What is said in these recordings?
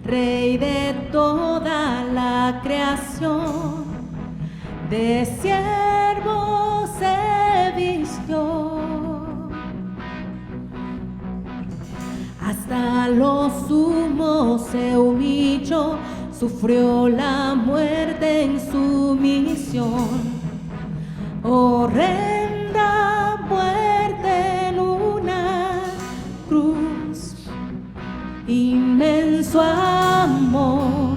Rey de toda la creación, de siervo se vistió, hasta lo sumo se humilló, sufrió la muerte en su misión. Horrenda muerte en una cruz, inmenso amor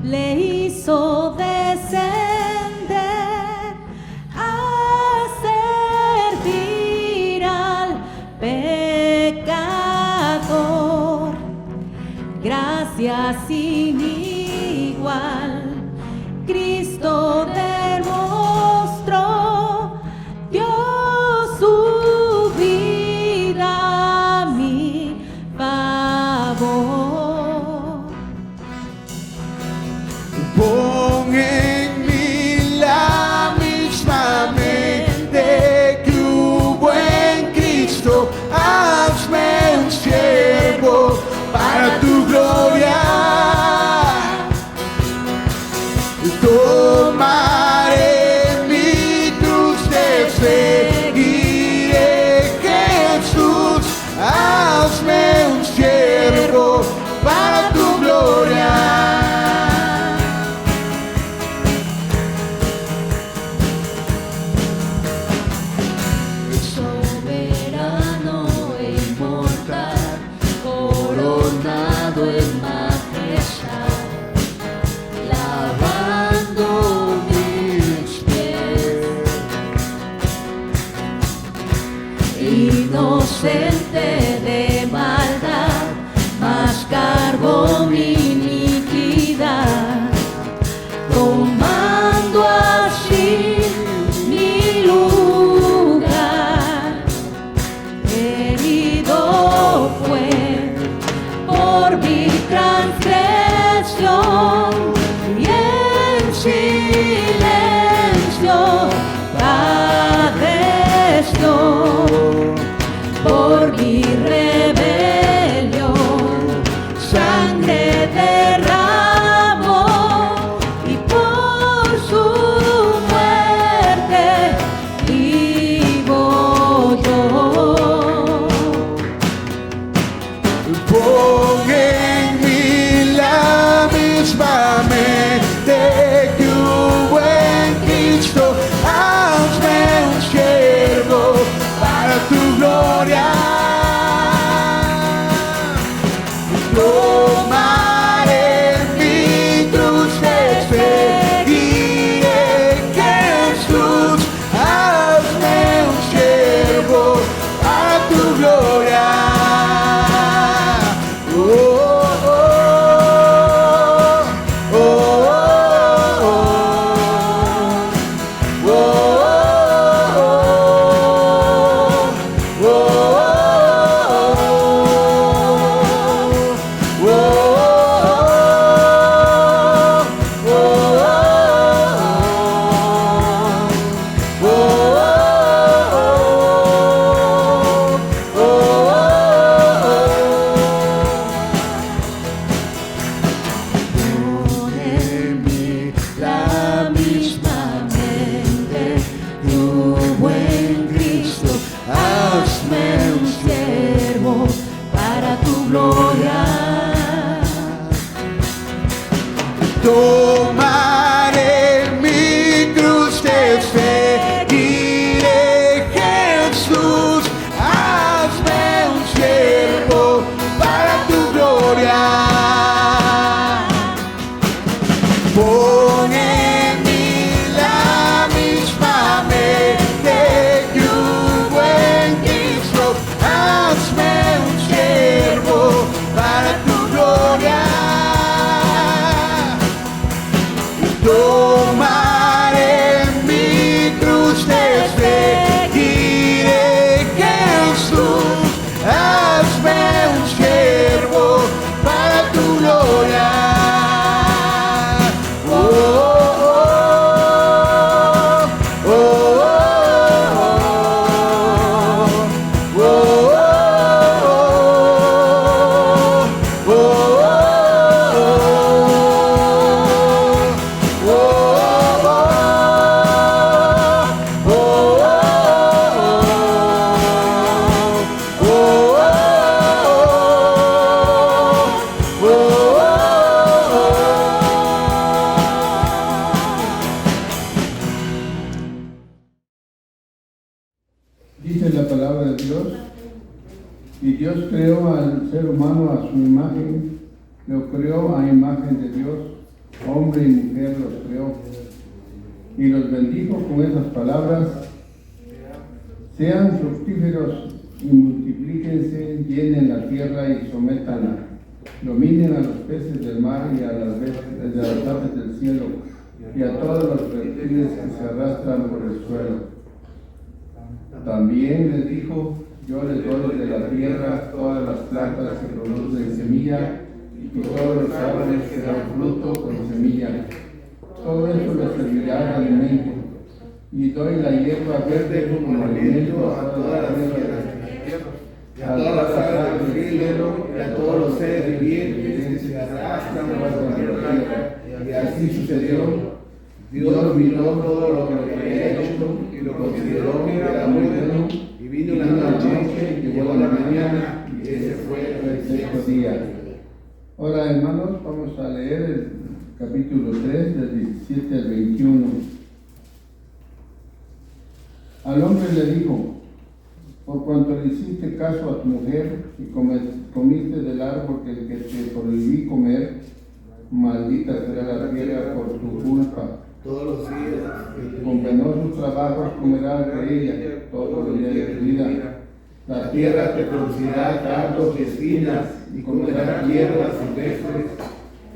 le hizo descender a servir al pecador. Gracias sin igual, Cristo demostró, dio su vida a mi favor. Pon en mí la misma mente que hubo en Cristo, hazme un siervo para tu gloria. Tomaré mi cruz, te seguiré, Jesús, hazme un siervo para tu gloria. Soberano e inmortal, coronado en majestad, lavando mis pies, inocente de maldad, mas cargó mi iniquidad, tomando así mi lugar. Herido fue por mi transgresión y en silencio padeció por mi rebelión. Sangre derramó y por su muerte vivo yo. Pon en mí la misma mente que hubo en Cristo, hazme un siervo para tu gloria. Tomaré mi cruz, te seguiré, Jesús, hazme un siervo para tu gloria. Oh, oh, oh, oh, oh, oh, oh, Pon en mí la misma mente que hubo en Cristo, hazme un siervo para tu gloria. tomaré mi cruz, te seguiré, Jesús, hazme un siervo para tu gloria. Pon en mí la misma mente que hubo en Cristo, hazme un siervo para tu gloria. Tomaré mi cruz, te seguiré, Jesús, hazme un siervo para a su imagen, lo creó a imagen de Dios, hombre y mujer los creó. Y los bendijo con esas palabras: sean fructíferos y multiplíquense, llenen la tierra y sométanla, dominen a los peces del mar y a las aves del cielo, y a todos los reptiles que se arrastran por el suelo. También les dijo: yo les doy de la tierra todas las plantas que producen semilla y todos los árboles que dan fruto con semilla. Todo eso les servirá de alimento. Y doy la hierba verde como alimento a todas las tierras, a todas las aves del cielo y a todos los seres vivientes que se arrastran por la tierra. Y así sucedió. Dios miró todo lo que había hecho y lo consideró que era muy bueno. Y vino la noche y llegó la mañana, y ese fue el sexto día. Ahora, hermanos, vamos a leer el capítulo 3, del 17 al 21. Al hombre le dijo: por cuanto le hiciste caso a tu mujer y comiste del árbol que te prohibí comer, maldita será la tierra por tu culpa. Todos los días, Con penosos trabajos comerás de ella todos los días de tu vida. La tierra te producirá cardos y espinas, y comerás hierbas silvestres.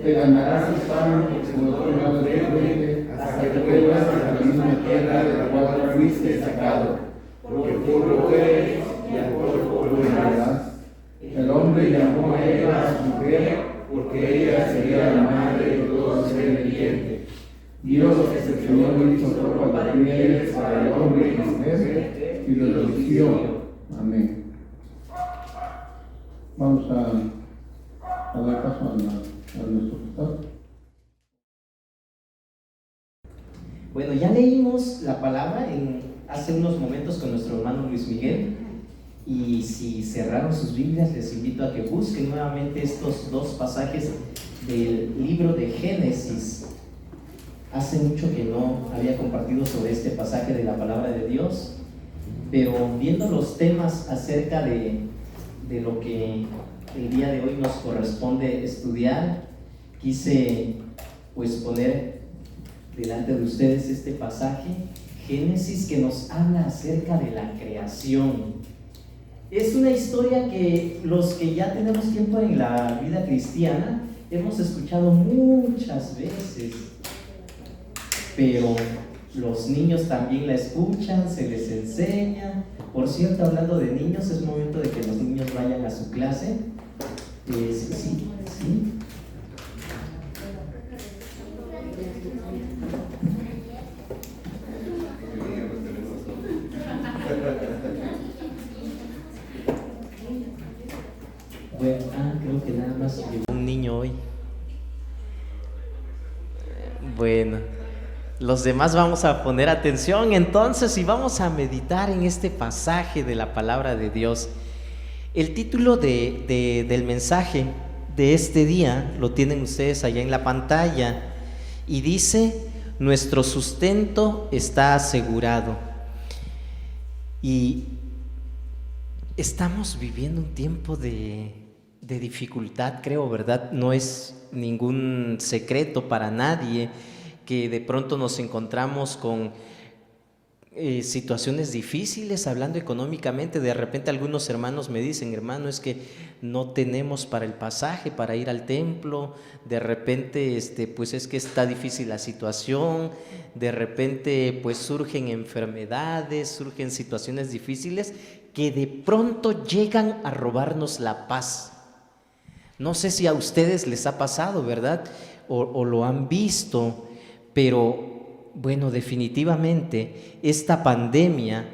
Te ganarás el pan como tornas de frente, hasta que vuelvas a la misma tierra de la cual fuiste sacado. Porque polvo eres y al polvo volverás. El hombre llamó a Eva a su mujer, porque ella sería la madre de todo ser viviente. Dios el Señor hizo ropa de pieles para el hombre y la mujer y los vistió. Amén. Vamos a dar paso a nuestro pastor. Bueno, ya leímos la palabra hace unos momentos con nuestro hermano Luis Miguel, y si cerraron sus Biblias les invito a que busquen nuevamente estos dos pasajes del libro de Génesis. Hace mucho que no había compartido sobre este pasaje de la palabra de Dios, pero viendo los temas acerca de lo que el día de hoy nos corresponde estudiar, quise pues poner delante de ustedes este pasaje, Génesis, que nos habla acerca de la creación. Es una historia que los que ya tenemos tiempo en la vida cristiana hemos escuchado muchas veces, pero los niños también la escuchan, se les enseña. Por cierto, hablando de niños, es momento de que los niños vayan a su clase. Sí. Bueno, creo que nada más llegó un niño hoy. Bueno, los demás vamos a poner atención entonces y vamos a meditar en este pasaje de la palabra de Dios. El título del mensaje de este día lo tienen ustedes allá en la pantalla y dice: nuestro sustento está asegurado. Y estamos viviendo un tiempo de dificultad, creo, ¿verdad? No es ningún secreto para nadie que de pronto nos encontramos con situaciones difíciles, hablando económicamente. De repente algunos hermanos me dicen: hermano, es que no tenemos para el pasaje para ir al templo. De repente pues es que está difícil la situación. De repente pues surgen enfermedades, surgen situaciones difíciles que de pronto llegan a robarnos la paz. No sé si a ustedes les ha pasado, ¿verdad? O lo han visto, pero bueno, definitivamente esta pandemia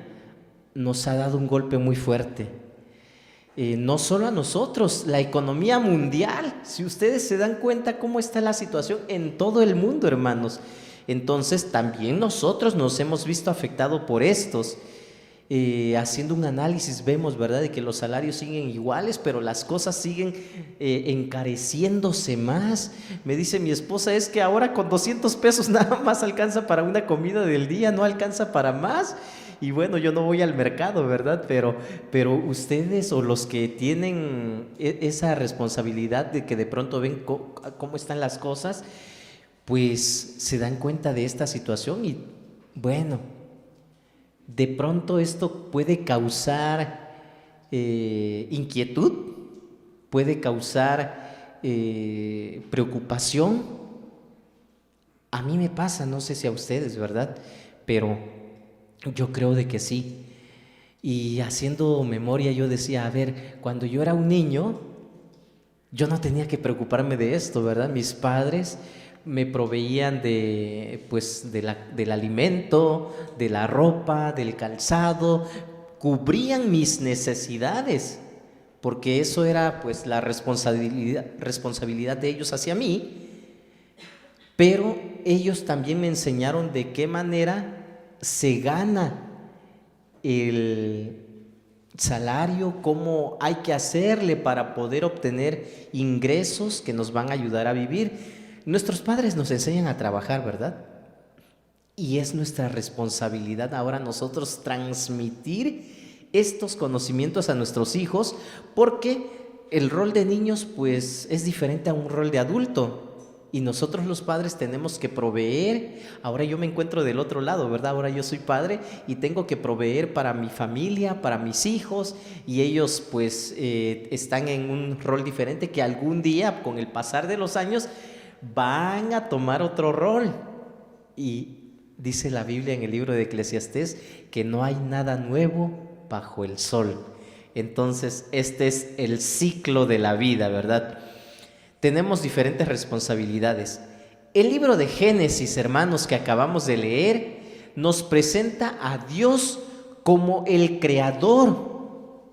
nos ha dado un golpe muy fuerte. No solo a nosotros, la economía mundial. Si ustedes se dan cuenta cómo está la situación en todo el mundo, hermanos, entonces también nosotros nos hemos visto afectados por estos. Haciendo un análisis vemos, ¿verdad?, de que los salarios siguen iguales, pero las cosas siguen encareciéndose más. Me dice mi esposa: es que ahora con 200 pesos nada más alcanza para una comida del día, no alcanza para más. Y bueno, yo no voy al mercado, ¿verdad? Pero ustedes o los que tienen esa responsabilidad de que de pronto ven cómo están las cosas, pues se dan cuenta de esta situación y bueno, de pronto esto puede causar inquietud, puede causar preocupación. A mí me pasa, no sé si a ustedes, ¿verdad? Pero yo creo de que sí. Y haciendo memoria yo decía, a ver, cuando yo era un niño, yo no tenía que preocuparme de esto, ¿verdad? Mis padres me proveían del alimento, de la ropa, del calzado, cubrían mis necesidades, porque eso era pues la responsabilidad de ellos hacia mí. Pero ellos también me enseñaron de qué manera se gana el salario, cómo hay que hacerle para poder obtener ingresos que nos van a ayudar a vivir. Nuestros padres nos enseñan a trabajar, ¿verdad? Y es nuestra responsabilidad ahora nosotros transmitir estos conocimientos a nuestros hijos, porque el rol de niños pues es diferente a un rol de adulto. Y nosotros los padres tenemos que proveer. Ahora yo me encuentro del otro lado, ¿verdad? Ahora yo soy padre y tengo que proveer para mi familia, para mis hijos, y ellos pues están en un rol diferente que algún día, con el pasar de los años, van a tomar otro rol. Y dice la Biblia en el libro de Eclesiastés que no hay nada nuevo bajo el sol. Entonces este es el ciclo de la vida, ¿verdad? Tenemos diferentes responsabilidades. El libro de Génesis, hermanos, que acabamos de leer, nos presenta a Dios como el creador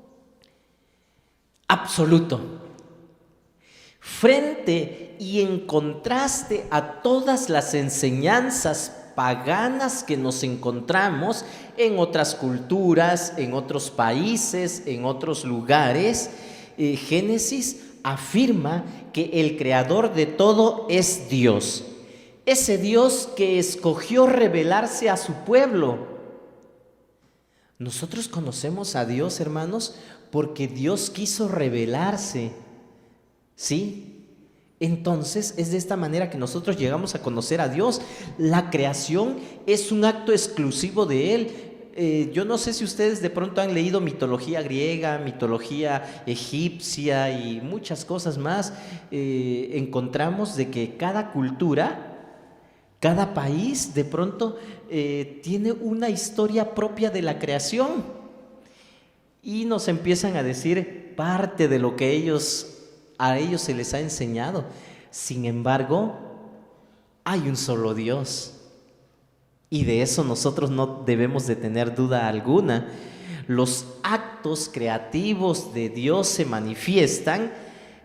absoluto. Frente y en contraste a todas las enseñanzas paganas que nos encontramos en otras culturas, en otros países, en otros lugares, Génesis afirma que el creador de todo es Dios. Ese Dios que escogió revelarse a su pueblo. Nosotros conocemos a Dios, hermanos, porque Dios quiso revelarse. ¿Sí? Entonces es de esta manera que nosotros llegamos a conocer a Dios. La creación es un acto exclusivo de Él. Yo no sé si ustedes de pronto han leído mitología griega, mitología egipcia y muchas cosas más. Encontramos de que cada cultura, cada país de pronto tiene una historia propia de la creación y nos empiezan a decir parte de lo que a ellos se les ha enseñado. Sin embargo, hay un solo Dios. Y de eso nosotros no debemos de tener duda alguna. Los actos creativos de Dios se manifiestan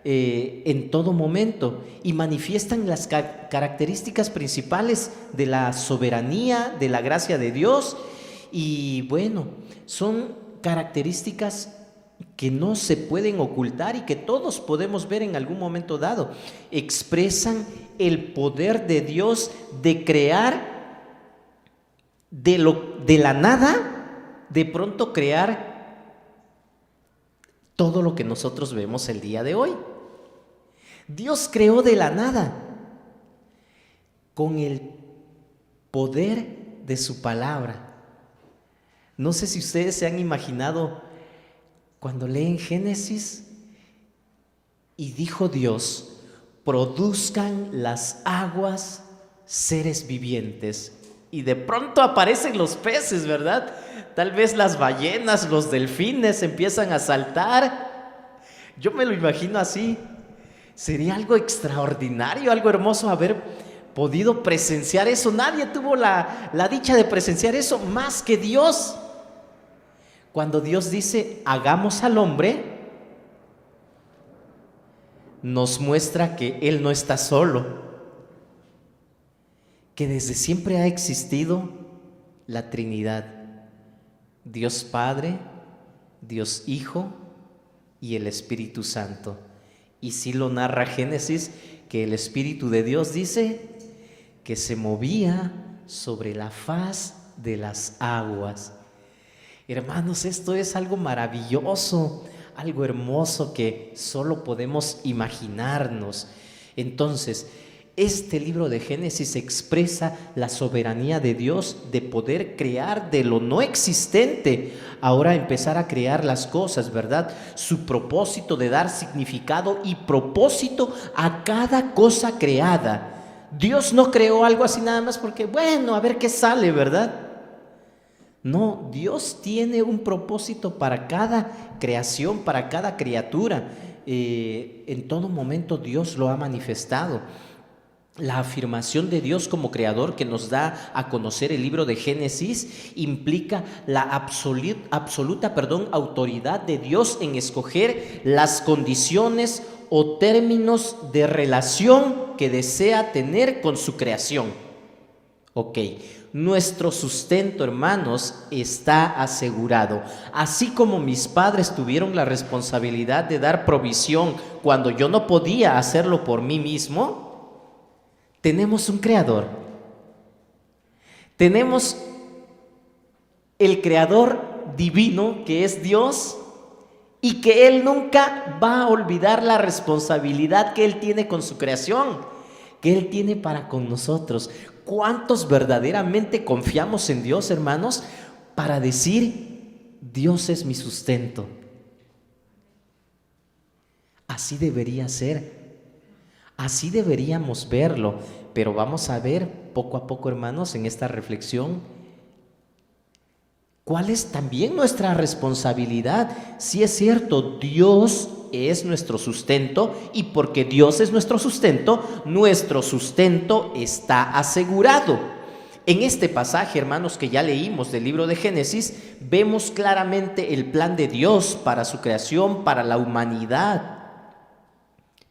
en todo momento y manifiestan las características principales de la soberanía, de la gracia de Dios. Y bueno, son características que no se pueden ocultar y que todos podemos ver en algún momento dado. Expresan el poder de Dios de crear de la nada, de pronto crear todo lo que nosotros vemos el día de hoy. Dios creó de la nada con el poder de su palabra. No sé si ustedes se han imaginado cuando leen Génesis y dijo Dios: produzcan las aguas seres vivientes. Y de pronto aparecen los peces, ¿verdad? Tal vez las ballenas, los delfines empiezan a saltar. Yo me lo imagino así. Sería algo extraordinario, algo hermoso haber podido presenciar eso. Nadie tuvo la dicha de presenciar eso más que Dios. Cuando Dios dice, hagamos al hombre, nos muestra que Él no está solo, que desde siempre ha existido la Trinidad, Dios Padre, Dios Hijo y el Espíritu Santo. Y sí lo narra Génesis, que el Espíritu de Dios dice que se movía sobre la faz de las aguas. Hermanos, esto es algo maravilloso, algo hermoso que solo podemos imaginarnos. Entonces, este libro de Génesis expresa la soberanía de Dios de poder crear de lo no existente, ahora empezar a crear las cosas, ¿verdad? Su propósito de dar significado y propósito a cada cosa creada. Dios no creó algo así nada más porque, bueno, a ver qué sale, ¿verdad? No, Dios tiene un propósito para cada creación, para cada criatura. En todo momento Dios lo ha manifestado. La afirmación de Dios como creador que nos da a conocer el libro de Génesis implica la absoluta autoridad de Dios en escoger las condiciones o términos de relación que desea tener con su creación. Ok, nuestro sustento, hermanos, está asegurado. Así como mis padres tuvieron la responsabilidad de dar provisión cuando yo no podía hacerlo por mí mismo, tenemos un creador. Tenemos el creador divino que es Dios y que Él nunca va a olvidar la responsabilidad que Él tiene con su creación, que Él tiene para con nosotros. ¿Cuántos verdaderamente confiamos en Dios, hermanos, para decir, Dios es mi sustento? Así debería ser. Así deberíamos verlo, pero vamos a ver poco a poco, hermanos, en esta reflexión, cuál es también nuestra responsabilidad. Si es cierto, Dios es nuestro sustento, y porque Dios es nuestro sustento está asegurado. En este pasaje, hermanos, que ya leímos del libro de Génesis, vemos claramente el plan de Dios para su creación, para la humanidad,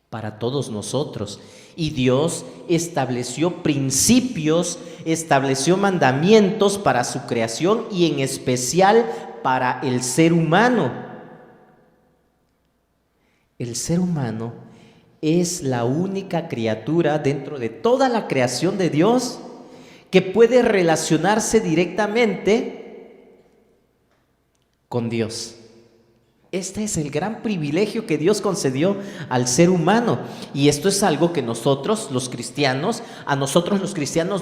para todos nosotros. Y Dios estableció principios, estableció mandamientos para su creación y en especial para el ser humano. El ser humano es la única criatura dentro de toda la creación de Dios que puede relacionarse directamente con Dios. Este es el gran privilegio que Dios concedió al ser humano, y esto es algo que a nosotros los cristianos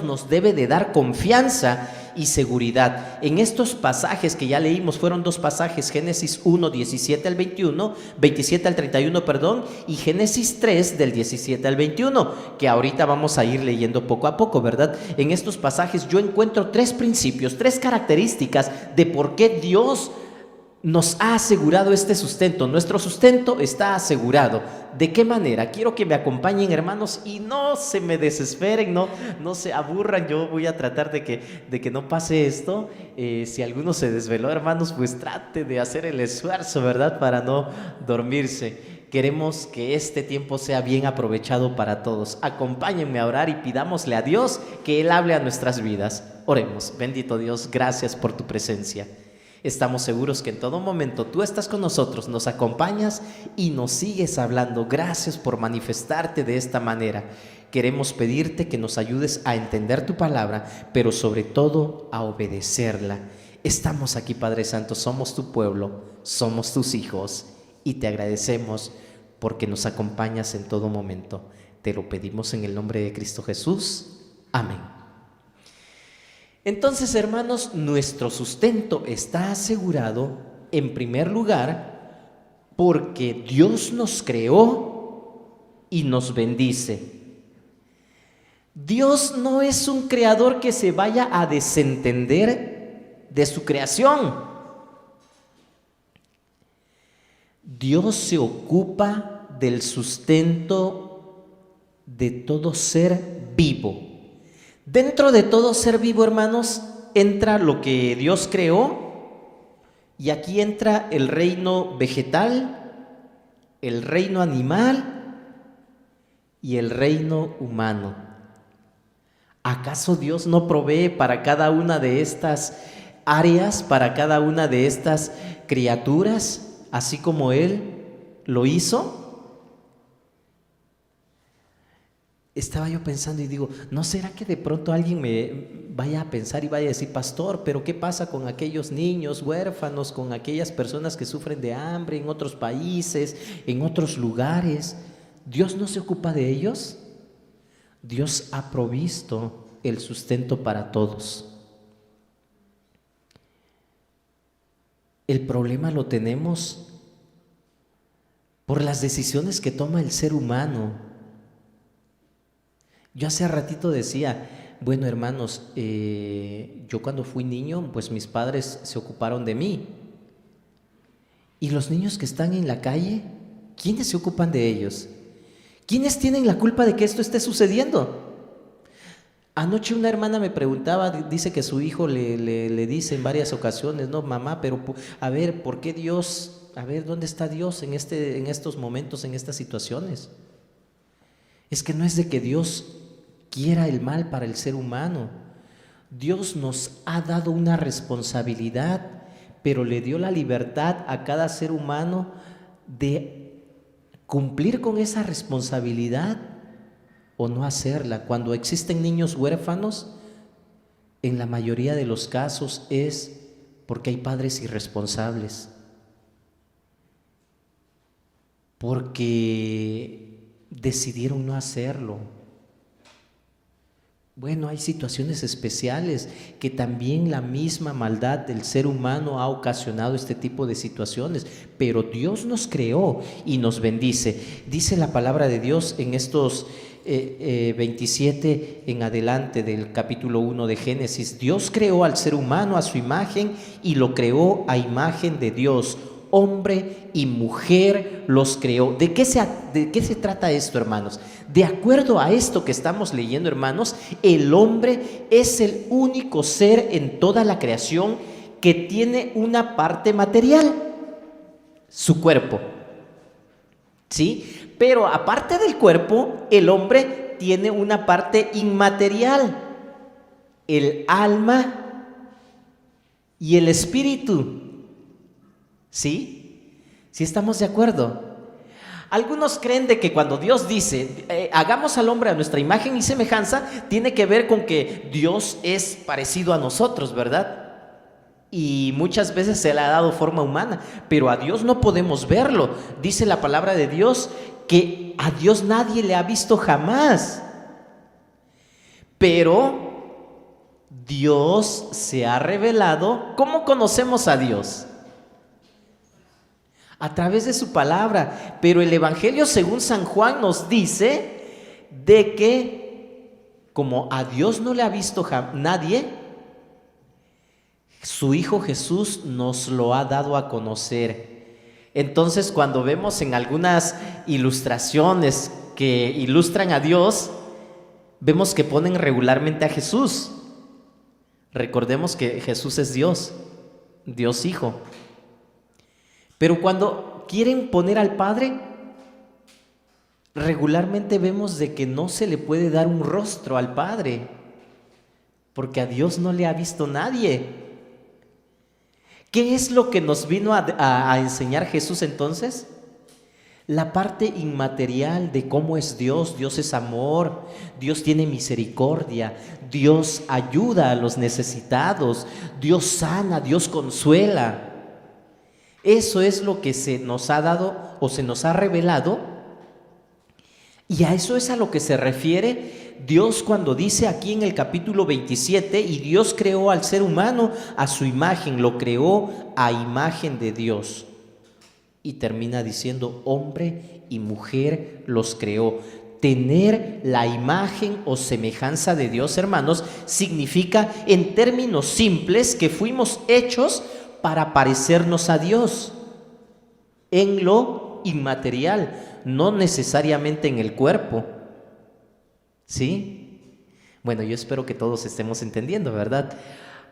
nos debe de dar confianza y seguridad. En estos pasajes que ya leímos, fueron dos pasajes, Génesis 1, 27 al 31, y Génesis 3, del 17 al 21, que ahorita vamos a ir leyendo poco a poco, ¿verdad? En estos pasajes yo encuentro tres principios, tres características de por qué Dios nos ha asegurado este sustento. Nuestro sustento está asegurado. ¿De qué manera? Quiero que me acompañen, hermanos, y no se me desesperen, no se aburran. Yo voy a tratar de que no pase esto. Si alguno se desveló, hermanos, pues trate de hacer el esfuerzo, ¿verdad? Para no dormirse. Queremos que este tiempo sea bien aprovechado para todos. Acompáñenme a orar y pidámosle a Dios que Él hable a nuestras vidas. Oremos. Bendito Dios, gracias por tu presencia. Estamos seguros que en todo momento tú estás con nosotros, nos acompañas y nos sigues hablando. Gracias por manifestarte de esta manera. Queremos pedirte que nos ayudes a entender tu palabra, pero sobre todo a obedecerla. Estamos aquí, Padre Santo, somos tu pueblo, somos tus hijos y te agradecemos porque nos acompañas en todo momento. Te lo pedimos en el nombre de Cristo Jesús. Amén. Entonces, hermanos, nuestro sustento está asegurado en primer lugar porque Dios nos creó y nos bendice. Dios no es un creador que se vaya a desentender de su creación. Dios se ocupa del sustento de todo ser vivo. Dentro de todo ser vivo, hermanos, entra lo que Dios creó, y aquí entra el reino vegetal, el reino animal y el reino humano. ¿Acaso Dios no provee para cada una de estas áreas, para cada una de estas criaturas, así como Él lo hizo? Estaba yo pensando y digo, ¿no será que de pronto alguien me vaya a pensar y vaya a decir, pastor, pero ¿qué pasa con aquellos niños huérfanos, con aquellas personas que sufren de hambre en otros países, en otros lugares? ¿Dios no se ocupa de ellos? Dios ha provisto el sustento para todos. El problema lo tenemos por las decisiones que toma el ser humano. Yo hace ratito decía, bueno, hermanos, yo cuando fui niño, pues mis padres se ocuparon de mí. Y los niños que están en la calle, ¿quiénes se ocupan de ellos? ¿Quiénes tienen la culpa de que esto esté sucediendo? Anoche una hermana me preguntaba, dice que su hijo le dice en varias ocasiones, no, mamá, pero a ver, ¿por qué Dios? A ver, ¿dónde está Dios en estos momentos, en estas situaciones? Es que no es de que Dios quiera el mal para el ser humano. Dios nos ha dado una responsabilidad, pero le dio la libertad a cada ser humano de cumplir con esa responsabilidad o no hacerla. Cuando existen niños huérfanos, en la mayoría de los casos es porque hay padres irresponsables, porque decidieron no hacerlo. Bueno, hay situaciones especiales que también la misma maldad del ser humano ha ocasionado este tipo de situaciones, pero Dios nos creó y nos bendice. Dice la palabra de Dios en estos 27 en adelante del capítulo 1 de Génesis. Dios creó al ser humano a su imagen y lo creó a imagen de Dios. Hombre y mujer los creó. ¿De qué se trata esto, hermanos? De acuerdo a esto que estamos leyendo, hermanos, el hombre es el único ser en toda la creación que tiene una parte material, su cuerpo, ¿sí? Pero aparte del cuerpo, el hombre tiene una parte inmaterial, el alma y el espíritu. ¿Sí? ¿Sí estamos de acuerdo? Algunos creen de que cuando Dios dice hagamos al hombre a nuestra imagen y semejanza, tiene que ver con que Dios es parecido a nosotros, ¿verdad? Y muchas veces se le ha dado forma humana, pero a Dios no podemos verlo. Dice la palabra de Dios que a Dios nadie le ha visto jamás, pero Dios se ha revelado. ¿Cómo conocemos a Dios? A través de su palabra. Pero el Evangelio según San Juan nos dice de que como a Dios no le ha visto nadie, su Hijo Jesús nos lo ha dado a conocer. Entonces, cuando vemos en algunas ilustraciones que ilustran a Dios, vemos que ponen regularmente a Jesús. Recordemos que Jesús es Dios, Dios Hijo. Pero cuando quieren poner al Padre, regularmente vemos de que no se le puede dar un rostro al Padre, porque a Dios no le ha visto nadie. ¿Qué es lo que nos vino a enseñar Jesús entonces? La parte inmaterial de cómo es Dios. Dios es amor, Dios tiene misericordia, Dios ayuda a los necesitados, Dios sana, Dios consuela. Eso es lo que se nos ha dado o se nos ha revelado, y a eso es a lo que se refiere Dios cuando dice aquí en el capítulo 27, y Dios creó al ser humano a su imagen, lo creó a imagen de Dios. Y termina diciendo, hombre y mujer los creó. Tener la imagen o semejanza de Dios, hermanos, significa en términos simples que fuimos hechos para parecernos a Dios en lo inmaterial, no necesariamente en el cuerpo. ¿Sí? Bueno, yo espero que todos estemos entendiendo, ¿verdad?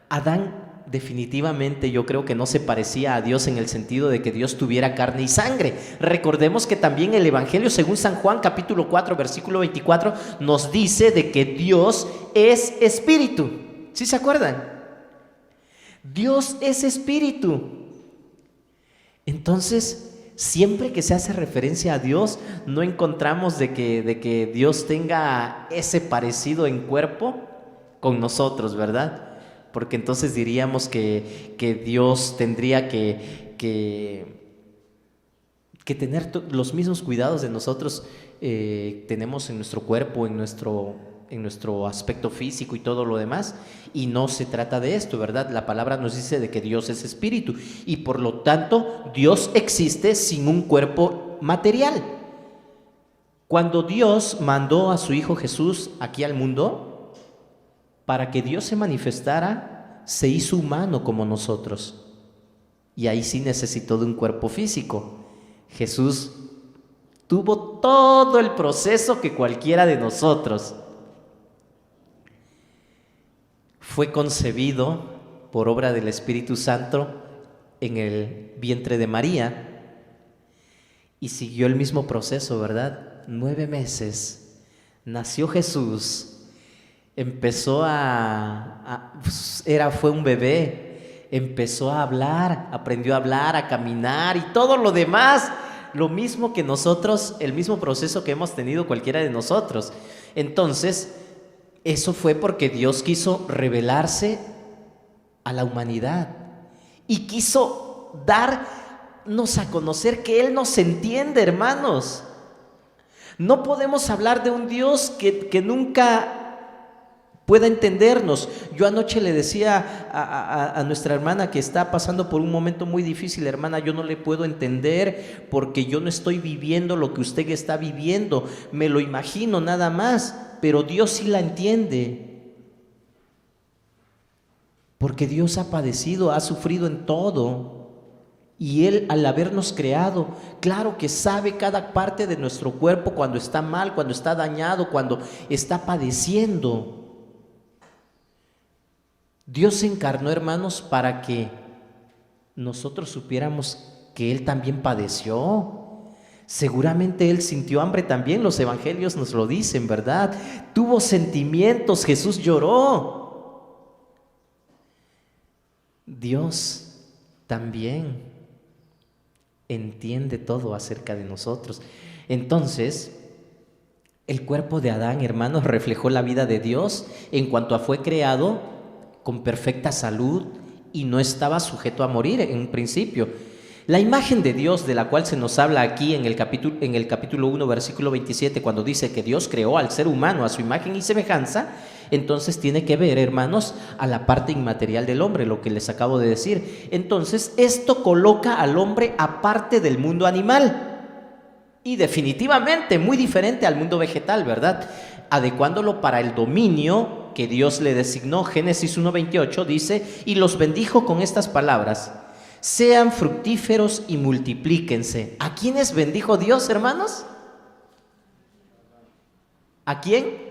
Adán definitivamente yo creo que no se parecía a Dios en el sentido de que Dios tuviera carne y sangre. Recordemos que también el Evangelio según San Juan capítulo 4 versículo 24 nos dice de que Dios es espíritu. ¿Sí se acuerdan? Dios es espíritu. Entonces, siempre que se hace referencia a Dios, no encontramos de que Dios tenga ese parecido en cuerpo con nosotros, ¿verdad? Porque entonces diríamos que Dios tendría que tener los mismos cuidados de nosotros tenemos en nuestro cuerpo, en nuestro aspecto físico y todo lo demás, y no se trata de esto, ¿verdad? La palabra nos dice de que Dios es espíritu y por lo tanto Dios existe sin un cuerpo material. Cuando Dios mandó a su Hijo Jesús aquí al mundo, para que Dios se manifestara, se hizo humano como nosotros, y ahí sí necesitó de un cuerpo físico. Jesús tuvo todo el proceso que cualquiera de nosotros. Fue concebido por obra del Espíritu Santo en el vientre de María y siguió el mismo proceso, ¿verdad? 9 meses. Nació Jesús, empezó fue un bebé, empezó a hablar, aprendió a hablar, a caminar y todo lo demás, lo mismo que nosotros, el mismo proceso que hemos tenido cualquiera de nosotros. Entonces, eso fue porque Dios quiso revelarse a la humanidad y quiso darnos a conocer que Él nos entiende, hermanos. No podemos hablar de un Dios que nunca pueda entendernos. Yo anoche le decía a nuestra hermana que está pasando por un momento muy difícil: hermana, yo no le puedo entender porque yo no estoy viviendo lo que usted está viviendo, me lo imagino nada más, pero Dios sí la entiende, porque Dios ha padecido, ha sufrido en todo. Y Él, al habernos creado, claro que sabe cada parte de nuestro cuerpo cuando está mal, cuando está dañado, cuando está padeciendo. Dios se encarnó, hermanos, para que nosotros supiéramos que Él también padeció. Seguramente Él sintió hambre también, los evangelios nos lo dicen, ¿verdad? Tuvo sentimientos, Jesús lloró. Dios también entiende todo acerca de nosotros. Entonces, el cuerpo de Adán, hermanos, reflejó la vida de Dios en cuanto a fue creado con perfecta salud y no estaba sujeto a morir en un principio. La imagen de Dios de la cual se nos habla aquí en el capítulo 1, versículo 27, cuando dice que Dios creó al ser humano a su imagen y semejanza, entonces tiene que ver, hermanos, a la parte inmaterial del hombre, lo que les acabo de decir. Entonces, esto coloca al hombre aparte del mundo animal y definitivamente muy diferente al mundo vegetal, ¿verdad? Adecuándolo para el dominio que Dios le designó. Génesis 1:28 dice: y los bendijo con estas palabras: sean fructíferos y multiplíquense. ¿A quiénes bendijo Dios, hermanos? ¿A quién?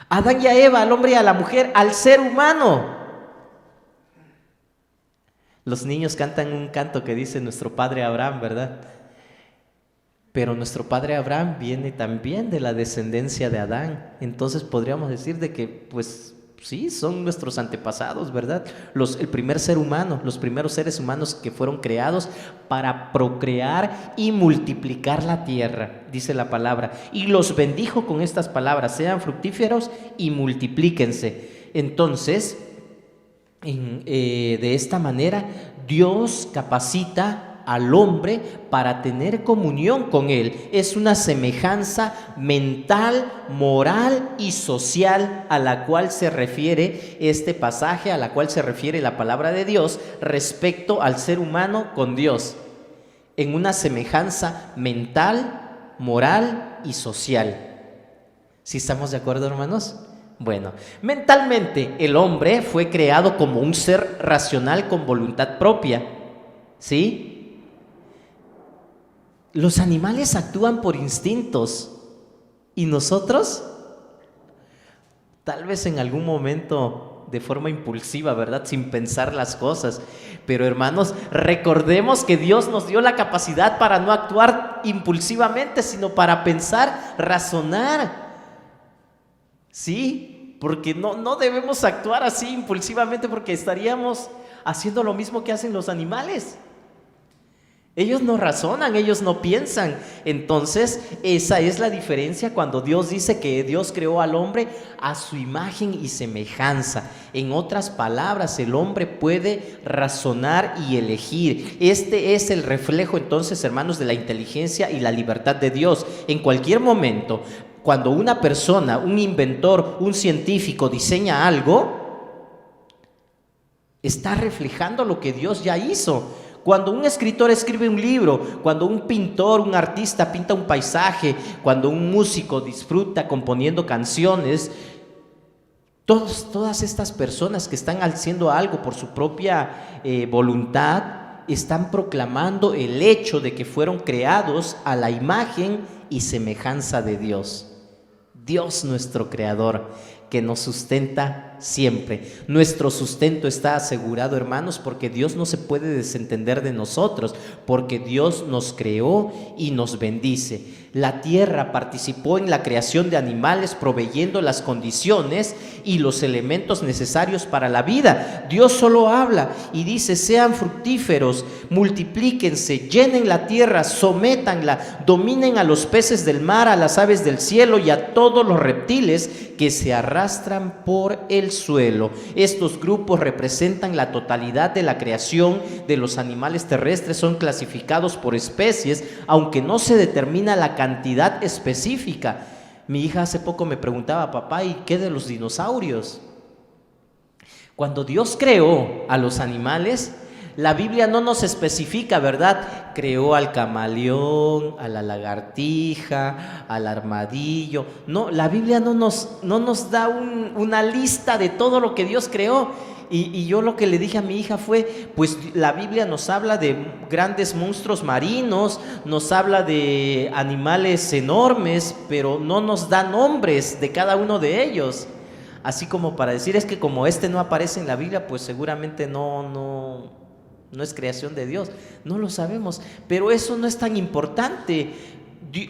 A Adán y a Eva, al hombre y a la mujer, al ser humano. Los niños cantan un canto que dice nuestro padre Abraham, ¿verdad? Pero nuestro padre Abraham viene también de la descendencia de Adán. Entonces podríamos decir de que, pues sí, son nuestros antepasados, ¿verdad? El primer ser humano, los primeros seres humanos que fueron creados para procrear y multiplicar la tierra, dice la palabra. Y los bendijo con estas palabras: sean fructíferos y multiplíquense. Entonces, de esta manera, Dios capacita al hombre para tener comunión con Él. Es una semejanza mental, moral y social a la cual se refiere este pasaje, a la cual se refiere la palabra de Dios respecto al ser humano con Dios, en una semejanza mental, moral y social. ¿Sí estamos de acuerdo, hermanos? Bueno, mentalmente el hombre fue creado como un ser racional con voluntad propia, ¿sí? Los animales actúan por instintos y nosotros, tal vez en algún momento de forma impulsiva, ¿verdad? Sin pensar las cosas. Pero hermanos, recordemos que Dios nos dio la capacidad para no actuar impulsivamente, sino para pensar, razonar. Sí, porque no debemos actuar así impulsivamente, porque estaríamos haciendo lo mismo que hacen los animales. Ellos no razonan, ellos no piensan. Entonces, esa es la diferencia cuando Dios dice que Dios creó al hombre a su imagen y semejanza. En otras palabras, el hombre puede razonar y elegir. Este es el reflejo, entonces, hermanos, de la inteligencia y la libertad de Dios. En cualquier momento, cuando una persona, un inventor, un científico diseña algo, está reflejando lo que Dios ya hizo. Cuando un escritor escribe un libro, cuando un pintor, un artista pinta un paisaje, cuando un músico disfruta componiendo canciones, todas estas personas que están haciendo algo por su propia voluntad, están proclamando el hecho de que fueron creados a la imagen y semejanza de Dios. Dios nuestro creador, que nos sustenta siempre. Nuestro sustento está asegurado, hermanos, porque Dios no se puede desentender de nosotros, porque Dios nos creó y nos bendice. La tierra participó en la creación de animales, proveyendo las condiciones y los elementos necesarios para la vida. Dios solo habla y dice: sean fructíferos, multiplíquense, llenen la tierra, sométanla, dominen a los peces del mar, a las aves del cielo y a todos los reptiles que se arrastran por el suelo. Estos grupos representan la totalidad de la creación de los animales terrestres. Son clasificados por especies, aunque no se determina la cantidad específica. Mi hija hace poco me preguntaba: papá, ¿y qué de los dinosaurios? Cuando Dios creó a los animales, la Biblia no nos especifica, ¿verdad? Creó al camaleón, a la lagartija, al armadillo. No, la Biblia no nos da una lista de todo lo que Dios creó. Y yo lo que le dije a mi hija fue: pues la Biblia nos habla de grandes monstruos marinos, nos habla de animales enormes, pero no nos da nombres de cada uno de ellos. Así como para decir, es que como este no aparece en la Biblia, pues seguramente no es creación de Dios. No lo sabemos, pero eso no es tan importante.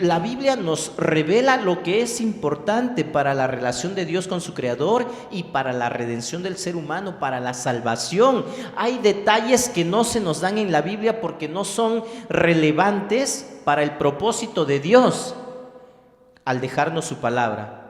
La Biblia nos revela lo que es importante para la relación de Dios con su creador y para la redención del ser humano, para la salvación. Hay detalles que no se nos dan en la Biblia porque no son relevantes para el propósito de Dios al dejarnos su palabra.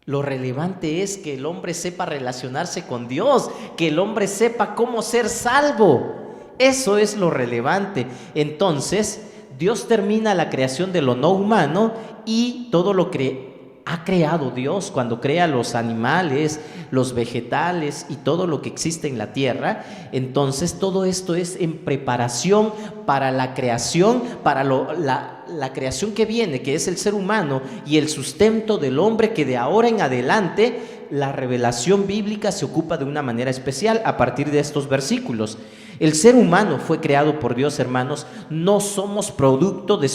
Lo relevante es que el hombre sepa relacionarse con Dios, que el hombre sepa cómo ser salvo. Eso es lo relevante. Entonces, Dios termina la creación de lo no humano y todo lo que ha creado Dios cuando crea los animales, los vegetales y todo lo que existe en la tierra. Entonces, todo esto es en preparación para la creación, para la creación que viene, que es el ser humano y el sustento del hombre, que de ahora en adelante la revelación bíblica se ocupa de una manera especial a partir de estos versículos. El ser humano fue creado por Dios, hermanos. No somos producto de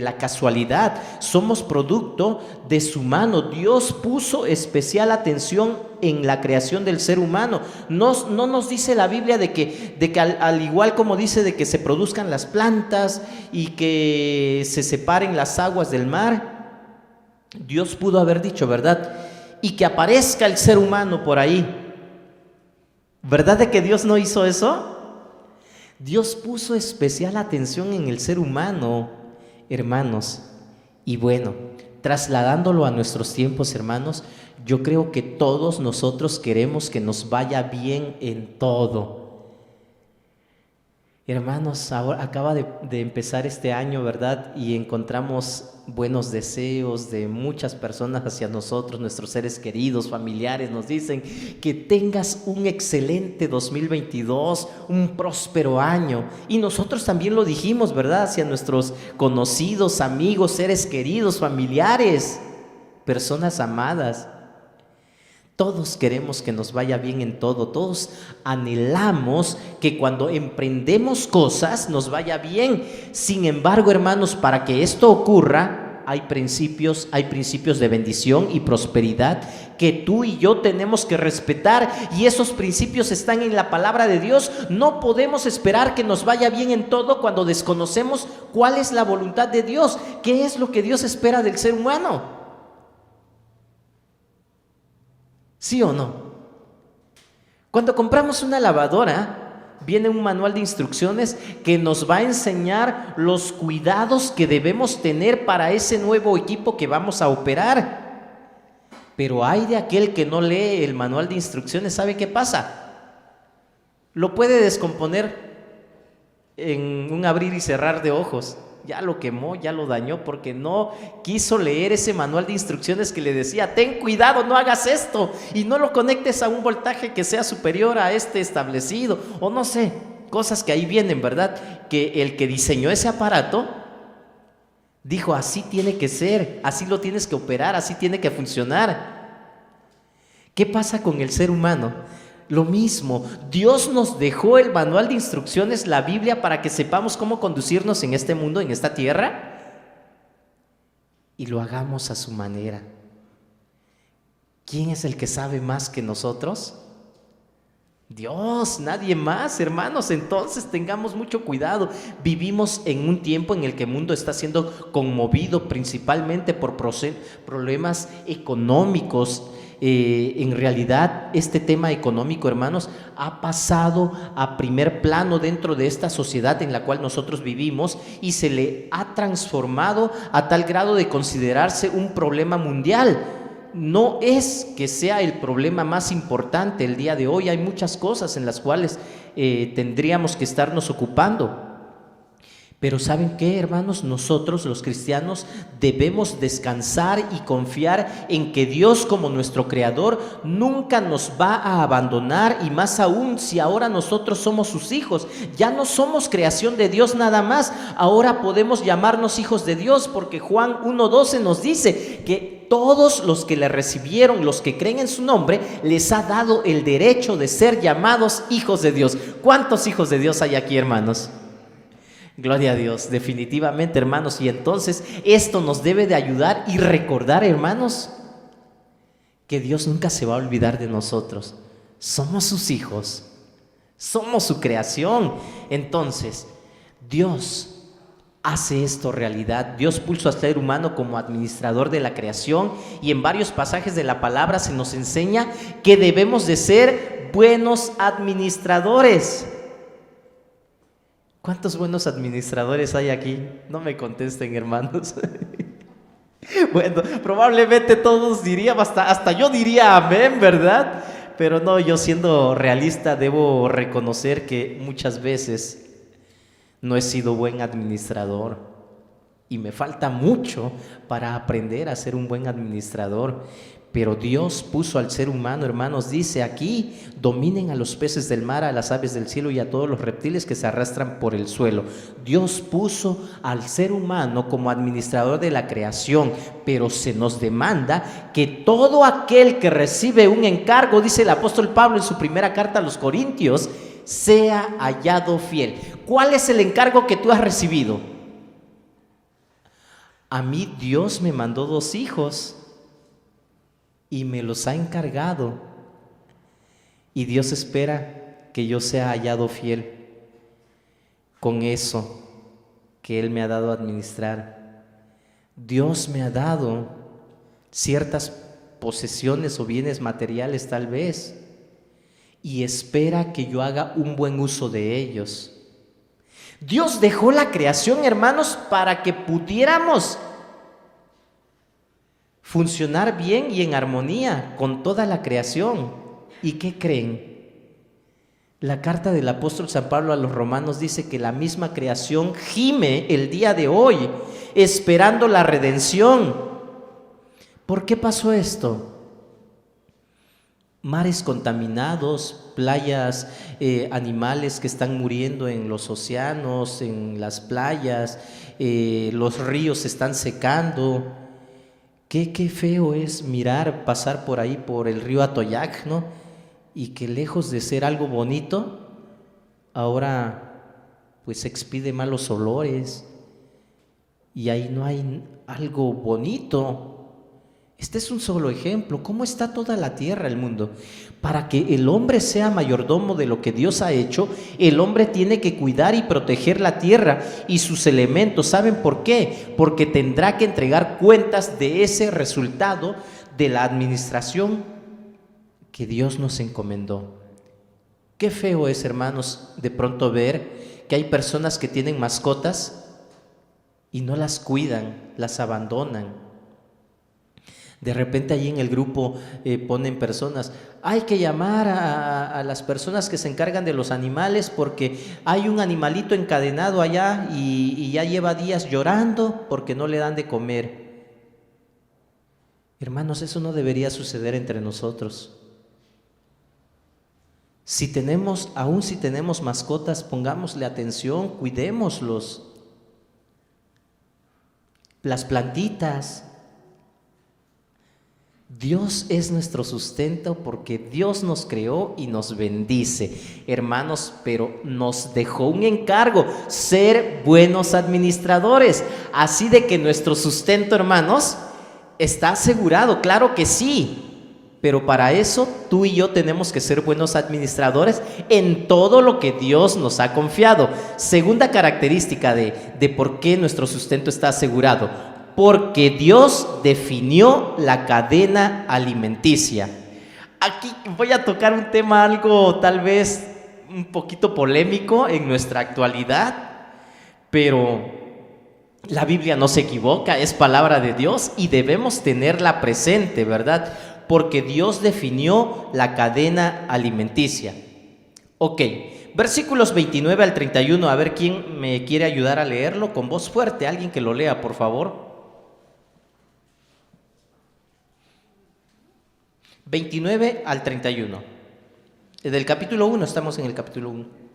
la casualidad, somos producto de su mano. Dios puso especial atención en la creación del ser humano. No nos dice la Biblia de que al igual como dice de que se produzcan las plantas y que se separen las aguas del mar, Dios pudo haber dicho, ¿verdad? Y que aparezca el ser humano por ahí. ¿Verdad de que Dios no hizo eso? Dios puso especial atención en el ser humano, hermanos. Y bueno, trasladándolo a nuestros tiempos, hermanos, yo creo que todos nosotros queremos que nos vaya bien en todo. Hermanos, ahora acaba de empezar este año, ¿verdad? Y encontramos buenos deseos de muchas personas hacia nosotros, nuestros seres queridos, familiares. Nos dicen que tengas un excelente 2022, un próspero año. Y nosotros también lo dijimos, ¿verdad? Hacia nuestros conocidos, amigos, seres queridos, familiares, personas amadas. Todos queremos que nos vaya bien en todo, todos anhelamos que cuando emprendemos cosas nos vaya bien. Sin embargo, hermanos, para que esto ocurra, hay principios de bendición y prosperidad que tú y yo tenemos que respetar, y esos principios están en la palabra de Dios. No podemos esperar que nos vaya bien en todo cuando desconocemos cuál es la voluntad de Dios, qué es lo que Dios espera del ser humano. ¿Sí o no? Cuando compramos una lavadora, viene un manual de instrucciones que nos va a enseñar los cuidados que debemos tener para ese nuevo equipo que vamos a operar. Pero hay de aquel que no lee el manual de instrucciones, ¿sabe qué pasa? Lo puede descomponer en un abrir y cerrar de ojos. Ya lo quemó, ya lo dañó porque no quiso leer ese manual de instrucciones que le decía: ten cuidado, no hagas esto y no lo conectes a un voltaje que sea superior a este establecido, o no sé, cosas que ahí vienen, ¿verdad? Que el que diseñó ese aparato dijo: así tiene que ser, así lo tienes que operar, así tiene que funcionar. ¿Qué pasa con el ser humano? Lo mismo, Dios nos dejó el manual de instrucciones, la Biblia, para que sepamos cómo conducirnos en este mundo, en esta tierra, y lo hagamos a su manera. ¿Quién es el que sabe más que nosotros? Dios, nadie más, hermanos. Entonces tengamos mucho cuidado. Vivimos en un tiempo en el que el mundo está siendo conmovido principalmente por problemas económicos. En realidad este tema económico, hermanos, ha pasado a primer plano dentro de esta sociedad en la cual nosotros vivimos, y se le ha transformado a tal grado de considerarse un problema mundial. No es que sea el problema más importante el día de hoy. Hay muchas cosas en las cuales tendríamos que estarnos ocupando. Pero ¿saben qué, hermanos? Nosotros, los cristianos, debemos descansar y confiar en que Dios, como nuestro Creador, nunca nos va a abandonar, y más aún si ahora nosotros somos sus hijos. Ya no somos creación de Dios nada más, ahora podemos llamarnos hijos de Dios, porque Juan 1:12 nos dice que todos los que le recibieron, los que creen en su nombre, les ha dado el derecho de ser llamados hijos de Dios. ¿Cuántos hijos de Dios hay aquí, hermanos? Gloria a Dios, definitivamente, hermanos. Y entonces esto nos debe de ayudar y recordar, hermanos, que Dios nunca se va a olvidar de nosotros. Somos sus hijos, somos su creación. Entonces Dios hace esto realidad. Dios puso al ser humano como administrador de la creación, y en varios pasajes de la palabra se nos enseña que debemos de ser buenos administradores. ¿Cuántos buenos administradores hay aquí? No me contesten, hermanos. Bueno, probablemente todos dirían, hasta yo diría amén, ¿verdad? Pero no, yo siendo realista debo reconocer que muchas veces no he sido buen administrador, y me falta mucho para aprender a ser un buen administrador. Pero Dios puso al ser humano, hermanos, dice aquí: dominen a los peces del mar, a las aves del cielo y a todos los reptiles que se arrastran por el suelo. Dios puso al ser humano como administrador de la creación, pero se nos demanda que todo aquel que recibe un encargo, dice el apóstol Pablo en su primera carta a los Corintios, sea hallado fiel. ¿Cuál es el encargo que tú has recibido? A mí Dios me mandó 2 hijos y me los ha encargado, y Dios espera que yo sea hallado fiel con eso que Él me ha dado a administrar. Dios me ha dado ciertas posesiones o bienes materiales tal vez, y espera que yo haga un buen uso de ellos. Dios dejó la creación, hermanos, para que pudiéramos funcionar bien y en armonía con toda la creación. ¿Y qué creen? La carta del apóstol San Pablo a los romanos dice que la misma creación gime el día de hoy, esperando la redención. ¿Por qué pasó esto? Mares contaminados, playas, animales que están muriendo en los océanos, en las playas, los ríos se están secando. Qué feo es mirar pasar por ahí, por el río Atoyac, ¿no? Y que lejos de ser algo bonito, ahora pues expide malos olores, y ahí no hay algo bonito. Este es un solo ejemplo. ¿Cómo está toda la tierra, el mundo? Para que el hombre sea mayordomo de lo que Dios ha hecho, el hombre tiene que cuidar y proteger la tierra y sus elementos. ¿Saben por qué? Porque tendrá que entregar cuentas de ese resultado de la administración que Dios nos encomendó. Qué feo es, hermanos, de pronto ver que hay personas que tienen mascotas y no las cuidan, las abandonan. De repente allí en el grupo ponen personas, hay que llamar a las personas que se encargan de los animales porque hay un animalito encadenado allá y ya lleva días llorando porque no le dan de comer. Hermanos, eso no debería suceder entre nosotros. Aún si tenemos mascotas, pongámosle atención, cuidémoslos. Las plantitas. Dios es nuestro sustento porque Dios nos creó y nos bendice, hermanos, pero nos dejó un encargo, ser buenos administradores. Así de que nuestro sustento, hermanos, está asegurado, claro que sí. Pero para eso tú y yo tenemos que ser buenos administradores en todo lo que Dios nos ha confiado. Segunda característica de por qué nuestro sustento está asegurado: porque Dios definió la cadena alimenticia. Aquí voy a tocar un tema algo tal vez un poquito polémico en nuestra actualidad, pero la Biblia no se equivoca, es palabra de Dios y debemos tenerla presente, ¿verdad? Porque Dios definió la cadena alimenticia. Ok, versículos 29 al 31, a ver quién me quiere ayudar a leerlo con voz fuerte, alguien que lo lea, por favor. 29 al 31. Del capítulo 1, estamos en el capítulo 1.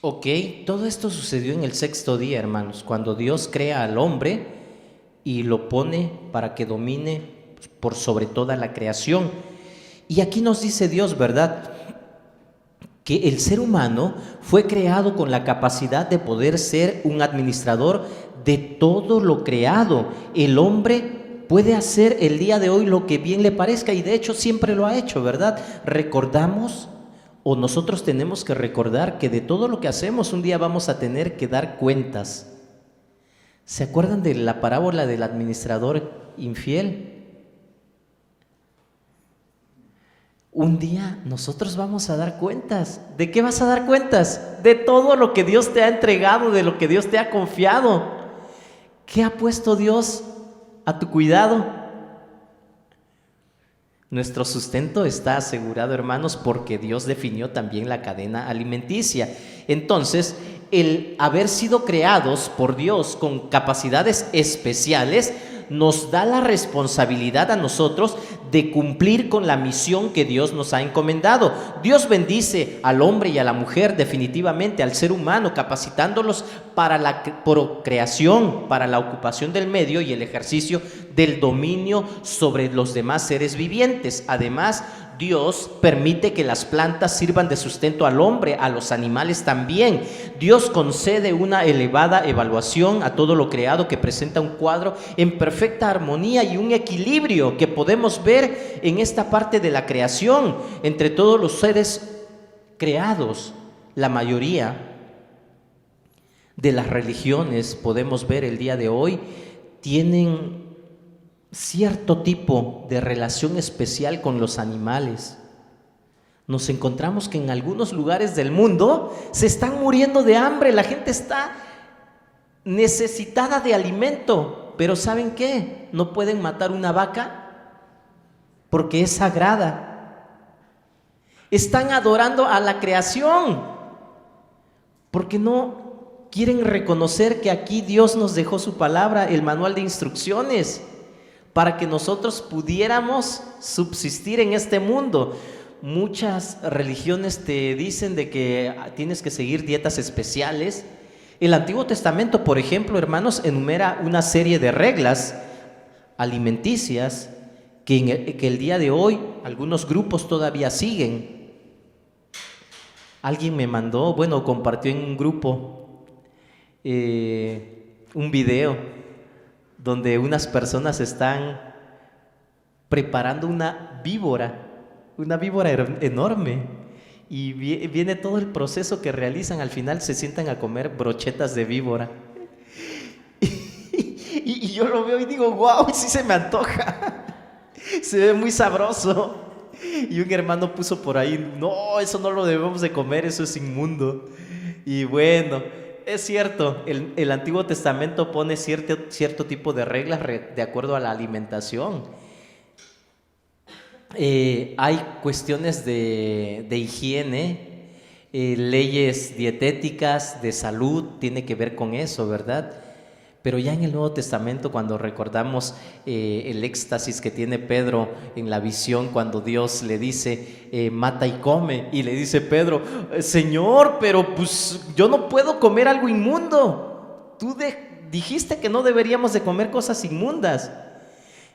Ok, todo esto sucedió en el sexto día, hermanos, cuando Dios crea al hombre y lo pone para que domine por sobre toda la creación. Y aquí nos dice Dios, ¿verdad?, que el ser humano fue creado con la capacidad de poder ser un administrador de todo lo creado. El hombre puede hacer el día de hoy lo que bien le parezca y de hecho siempre lo ha hecho, ¿verdad? Recordamos, o nosotros tenemos que recordar que de todo lo que hacemos un día vamos a tener que dar cuentas. ¿Se acuerdan de la parábola del administrador infiel? Un día nosotros vamos a dar cuentas. ¿De qué vas a dar cuentas? De todo lo que Dios te ha entregado, de lo que Dios te ha confiado. ¿Qué ha puesto Dios a tu cuidado? Nuestro sustento está asegurado, hermanos, porque Dios definió también la cadena alimenticia. Entonces, el haber sido creados por Dios con capacidades especiales nos da la responsabilidad a nosotros de cumplir con la misión que Dios nos ha encomendado. Dios bendice al hombre y a la mujer, definitivamente al ser humano, capacitándolos para la procreación, para la ocupación del medio y el ejercicio del dominio sobre los demás seres vivientes. Además, Dios permite que las plantas sirvan de sustento al hombre, a los animales también. Dios concede una elevada evaluación a todo lo creado, que presenta un cuadro en perfecta armonía y un equilibrio que podemos ver en esta parte de la creación. Entre todos los seres creados, la mayoría de las religiones, podemos ver el día de hoy, tienen cierto tipo de relación especial con los animales. Nos encontramos que en algunos lugares del mundo se están muriendo de hambre, la gente está necesitada de alimento, pero ¿saben qué? No pueden matar una vaca porque es sagrada. Están adorando a la creación porque no quieren reconocer que aquí Dios nos dejó su palabra, el manual de instrucciones, para que nosotros pudiéramos subsistir en este mundo. Muchas religiones te dicen de que tienes que seguir dietas especiales. El Antiguo Testamento, por ejemplo, hermanos, enumera una serie de reglas alimenticias que el día de hoy algunos grupos todavía siguen. Alguien me mandó, bueno, compartió en un grupo un video donde unas personas están preparando una víbora enorme, y viene todo el proceso que realizan. Al final se sientan a comer brochetas de víbora. Y yo lo veo y digo, wow, sí se me antoja. Se ve muy sabroso. Y un hermano puso por ahí, no, eso no lo debemos de comer, eso es inmundo. Y bueno, es cierto, el Antiguo Testamento pone cierto tipo de reglas de acuerdo a la alimentación. Hay cuestiones de higiene, leyes dietéticas, de salud, tiene que ver con eso, ¿verdad? Pero ya en el Nuevo Testamento, cuando recordamos el éxtasis que tiene Pedro en la visión, cuando Dios le dice, mata y come, y le dice Pedro, Señor, pero pues yo no puedo comer algo inmundo. Tú dijiste que no deberíamos de comer cosas inmundas.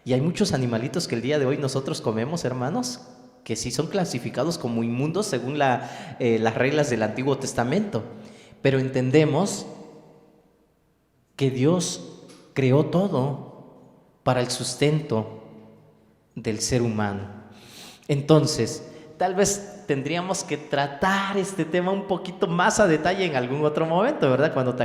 Y hay muchos animalitos que el día de hoy nosotros comemos, hermanos, que sí son clasificados como inmundos según las reglas del Antiguo Testamento. Pero entendemos que Dios creó todo para el sustento del ser humano. Entonces, tal vez tendríamos que tratar este tema un poquito más a detalle en algún otro momento, ¿verdad? Cuando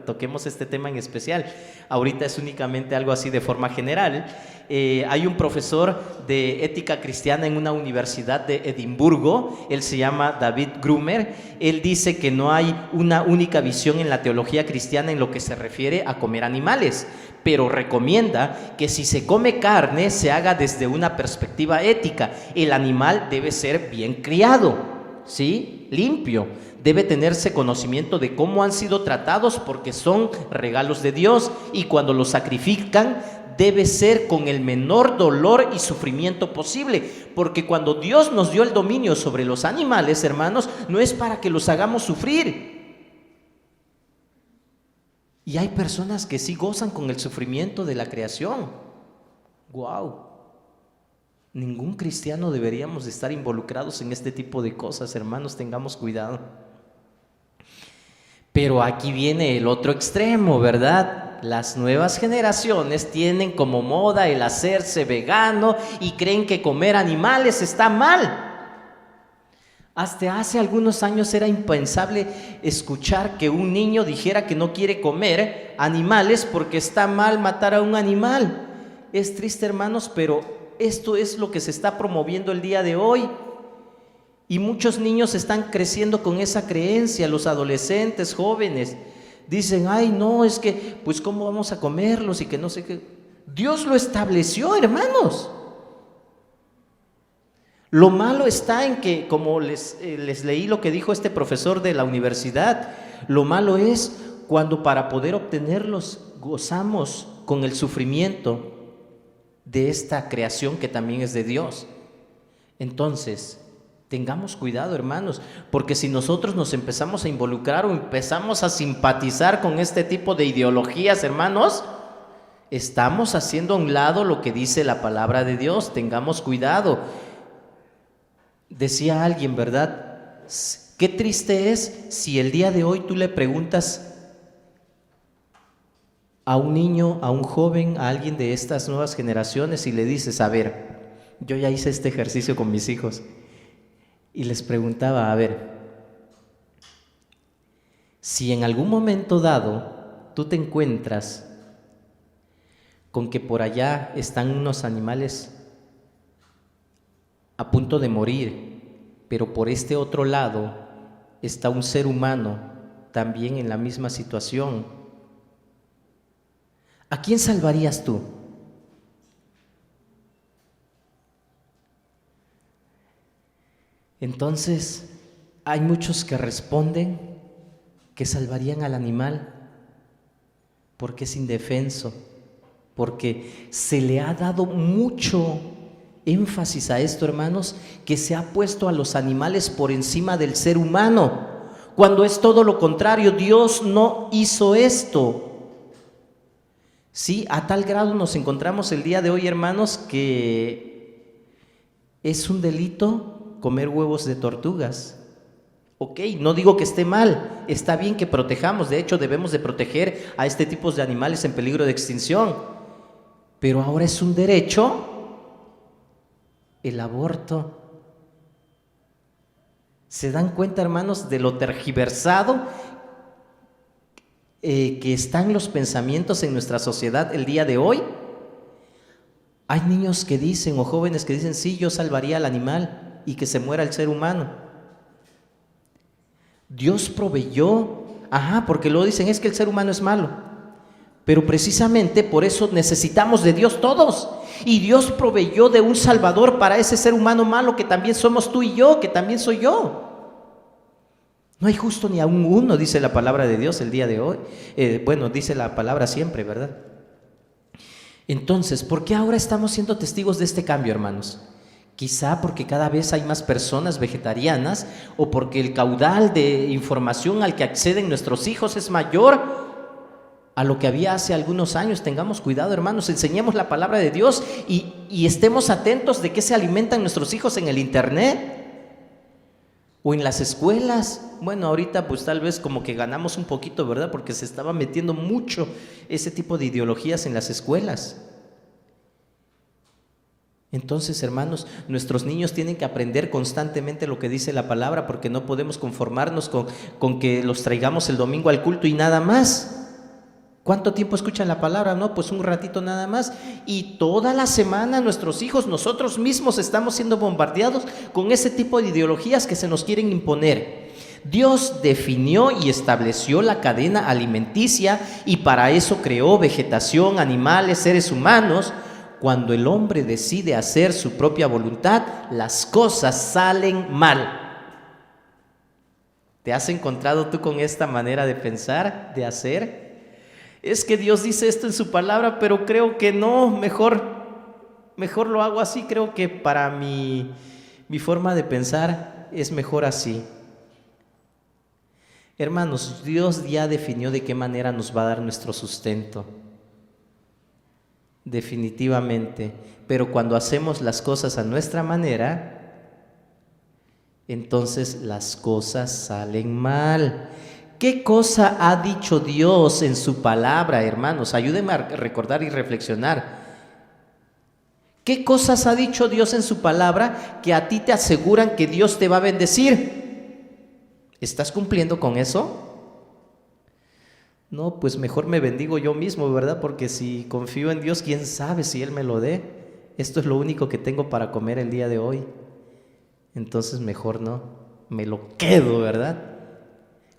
toquemos este tema en especial. Ahorita es únicamente algo así de forma general. Hay un profesor de ética cristiana en una universidad de Edimburgo, él se llama David Grumer. Él dice que no hay una única visión en la teología cristiana en lo que se refiere a comer animales, pero recomienda que si se come carne se haga desde una perspectiva ética. El animal debe ser bien criado, ¿sí? Limpio. Debe tenerse conocimiento de cómo han sido tratados, porque son regalos de Dios, y cuando los sacrifican debe ser con el menor dolor y sufrimiento posible, porque cuando Dios nos dio el dominio sobre los animales, hermanos, no es para que los hagamos sufrir. Y hay personas que sí gozan con el sufrimiento de la creación. ¡Wow! Ningún cristiano deberíamos de estar involucrados en este tipo de cosas, hermanos, tengamos cuidado. Pero aquí viene el otro extremo, ¿verdad? Las nuevas generaciones tienen como moda el hacerse vegano y creen que comer animales está mal. Hasta hace algunos años era impensable escuchar que un niño dijera que no quiere comer animales porque está mal matar a un animal. Es triste, hermanos, pero esto es lo que se está promoviendo el día de hoy. Y muchos niños están creciendo con esa creencia, los adolescentes, jóvenes. Dicen, ay no, es que pues cómo vamos a comerlos y que no sé qué. Dios lo estableció, hermanos. Lo malo está en que, como les leí lo que dijo este profesor de la universidad, lo malo es cuando para poder obtenerlos gozamos con el sufrimiento de esta creación que también es de Dios. Entonces, tengamos cuidado, hermanos, porque si nosotros nos empezamos a involucrar o empezamos a simpatizar con este tipo de ideologías, hermanos, estamos haciendo a un lado lo que dice la palabra de Dios. Tengamos cuidado. Decía alguien, ¿verdad? Qué triste es si el día de hoy tú le preguntas a un niño, a un joven, a alguien de estas nuevas generaciones y le dices, a ver, yo ya hice este ejercicio con mis hijos. Y les preguntaba, a ver, si en algún momento dado tú te encuentras con que por allá están unos animales a punto de morir, pero por este otro lado está un ser humano también en la misma situación, ¿a quién salvarías tú? Entonces, hay muchos que responden que salvarían al animal porque es indefenso, porque se le ha dado mucho énfasis a esto, hermanos, que se ha puesto a los animales por encima del ser humano, cuando es todo lo contrario. Dios no hizo esto. Sí, a tal grado nos encontramos el día de hoy, hermanos, que ¿Es un delito comer huevos de tortugas? Ok, no digo que esté mal, está bien que protejamos, de hecho debemos de proteger a este tipo de animales en peligro de extinción, pero ahora es un derecho el aborto. ¿Se dan cuenta, hermanos, de lo tergiversado que están los pensamientos en nuestra sociedad el día de hoy? Hay niños que dicen, o jóvenes que dicen, sí, yo salvaría al animal y que se muera el ser humano. Dios proveyó, porque luego dicen, es que el ser humano es malo, pero precisamente por eso necesitamos de Dios todos, y Dios proveyó de un Salvador para ese ser humano malo que también somos tú y yo, que también soy yo. No hay justo ni aún uno, dice la palabra de Dios el día de hoy. Dice la palabra siempre, ¿verdad? Entonces, ¿por qué ahora estamos siendo testigos de este cambio, hermanos? Quizá porque cada vez hay más personas vegetarianas, o porque el caudal de información al que acceden nuestros hijos es mayor a lo que había hace algunos años. Tengamos cuidado, hermanos, enseñemos la palabra de Dios y estemos atentos de qué se alimentan nuestros hijos en el internet o en las escuelas. Bueno, ahorita pues tal vez como que ganamos un poquito, ¿verdad? Porque se estaba metiendo mucho ese tipo de ideologías en las escuelas. Entonces, hermanos, nuestros niños tienen que aprender constantemente lo que dice la palabra, porque no podemos conformarnos con que los traigamos el domingo al culto y nada más. ¿Cuánto tiempo escuchan la palabra? No, pues un ratito nada más. Y toda la semana nuestros hijos, nosotros mismos estamos siendo bombardeados con ese tipo de ideologías que se nos quieren imponer. Dios definió y estableció la cadena alimenticia y para eso creó vegetación, animales, seres humanos. Cuando el hombre decide hacer su propia voluntad, las cosas salen mal. ¿Te has encontrado tú con esta manera de pensar, de hacer? Es que Dios dice esto en su palabra, pero creo que no, mejor lo hago así. Creo que para mi forma de pensar es mejor así. Hermanos, Dios ya definió de qué manera nos va a dar nuestro sustento. Definitivamente, pero cuando hacemos las cosas a nuestra manera, entonces las cosas salen mal. ¿Qué cosa ha dicho Dios en su palabra, hermanos? Ayúdenme a recordar y reflexionar. ¿Qué cosas ha dicho Dios en su palabra que a ti te aseguran que Dios te va a bendecir? ¿Estás cumpliendo con eso? No, pues mejor me bendigo yo mismo, ¿verdad? Porque si confío en Dios, ¿quién sabe si Él me lo dé? Esto es lo único que tengo para comer el día de hoy. Entonces mejor no, me lo quedo, ¿verdad?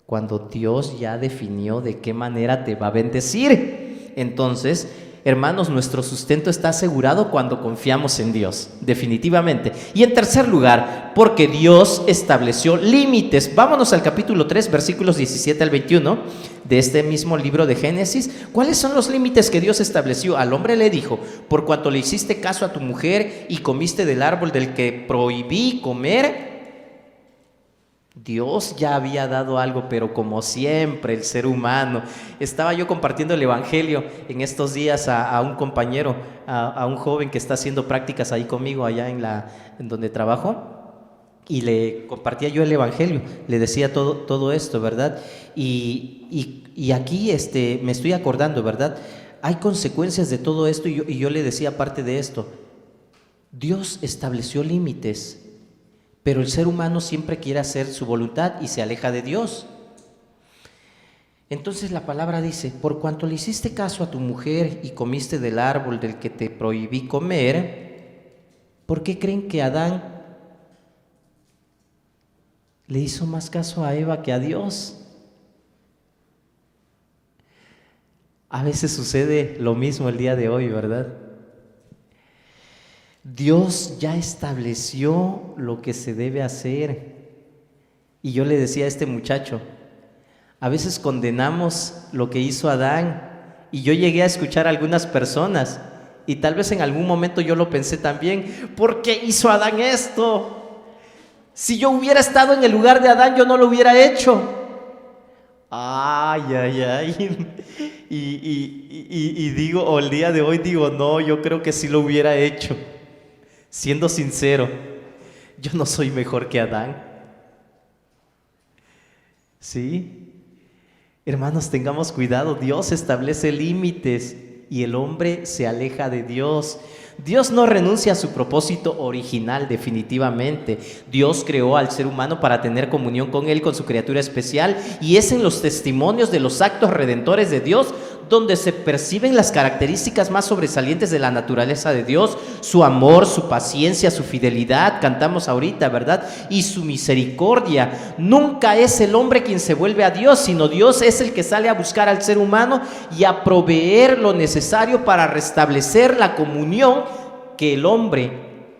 Cuando Dios ya definió de qué manera te va a bendecir. Entonces, hermanos, nuestro sustento está asegurado cuando confiamos en Dios, definitivamente. Y en tercer lugar, porque Dios estableció límites. Vámonos al capítulo 3, versículos 17 al 21 de este mismo libro de Génesis. ¿Cuáles son los límites que Dios estableció? Al hombre le dijo, por cuanto le hiciste caso a tu mujer y comiste del árbol del que prohibí comer. Dios ya había dado algo, pero como siempre el ser humano. Estaba yo compartiendo el evangelio en estos días a un compañero, a un joven que está haciendo prácticas ahí conmigo allá en donde trabajo, y le compartía yo el evangelio, le decía todo esto, ¿verdad? Y aquí me estoy acordando, ¿verdad? Hay consecuencias de todo esto y yo le decía parte de esto. Dios estableció límites, pero el ser humano siempre quiere hacer su voluntad y se aleja de Dios. Entonces la palabra dice, por cuanto le hiciste caso a tu mujer y comiste del árbol del que te prohibí comer, ¿por qué creen que Adán le hizo más caso a Eva que a Dios? A veces sucede lo mismo el día de hoy, ¿verdad? Dios ya estableció lo que se debe hacer. Y yo le decía a este muchacho, a veces condenamos lo que hizo Adán, y yo llegué a escuchar a algunas personas, y tal vez en algún momento yo lo pensé también, ¿por qué hizo Adán esto? Si yo hubiera estado en el lugar de Adán, yo no lo hubiera hecho. Ay. Y digo, o el día de hoy digo, no, yo creo que sí lo hubiera hecho. Siendo sincero, Yo no soy mejor que Adán. ¿Sí? Hermanos, tengamos cuidado. Dios establece límites y el hombre se aleja de Dios. Dios no renuncia a su propósito original, definitivamente. Dios creó al ser humano para tener comunión con Él, con su criatura especial, y es en los testimonios de los actos redentores de Dios donde se perciben las características más sobresalientes de la naturaleza de Dios, su amor, su paciencia, su fidelidad, cantamos ahorita, ¿verdad? Y su misericordia. Nunca es el hombre quien se vuelve a Dios, sino Dios es el que sale a buscar al ser humano y a proveer lo necesario para restablecer la comunión que el hombre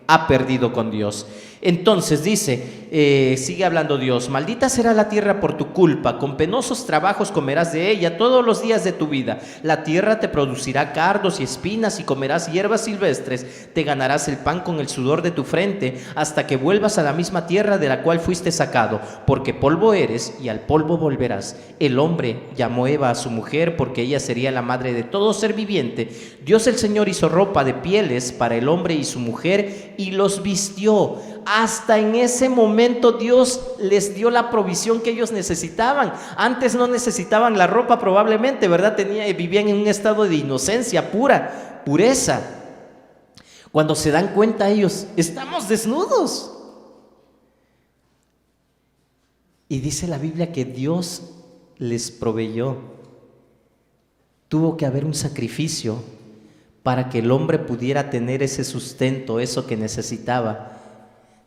ha perdido con Dios. Entonces dice, sigue hablando Dios: maldita será la tierra por tu culpa, con penosos trabajos comerás de ella todos los días de tu vida. La tierra te producirá cardos y espinas y comerás hierbas silvestres. Te ganarás el pan con el sudor de tu frente, hasta que vuelvas a la misma tierra de la cual fuiste sacado, porque polvo eres y al polvo volverás. El hombre llamó Eva a su mujer, porque ella sería la madre de todo ser viviente. Dios el Señor hizo ropa de pieles para el hombre y su mujer y los vistió. Hasta en ese momento Dios les dio la provisión que ellos necesitaban. Antes no necesitaban la ropa probablemente, ¿verdad? Vivían en un estado de inocencia pura, pureza. Cuando se dan cuenta ellos, estamos desnudos. Y dice la Biblia que Dios les proveyó. Tuvo que haber un sacrificio para que el hombre pudiera tener ese sustento, eso que necesitaba.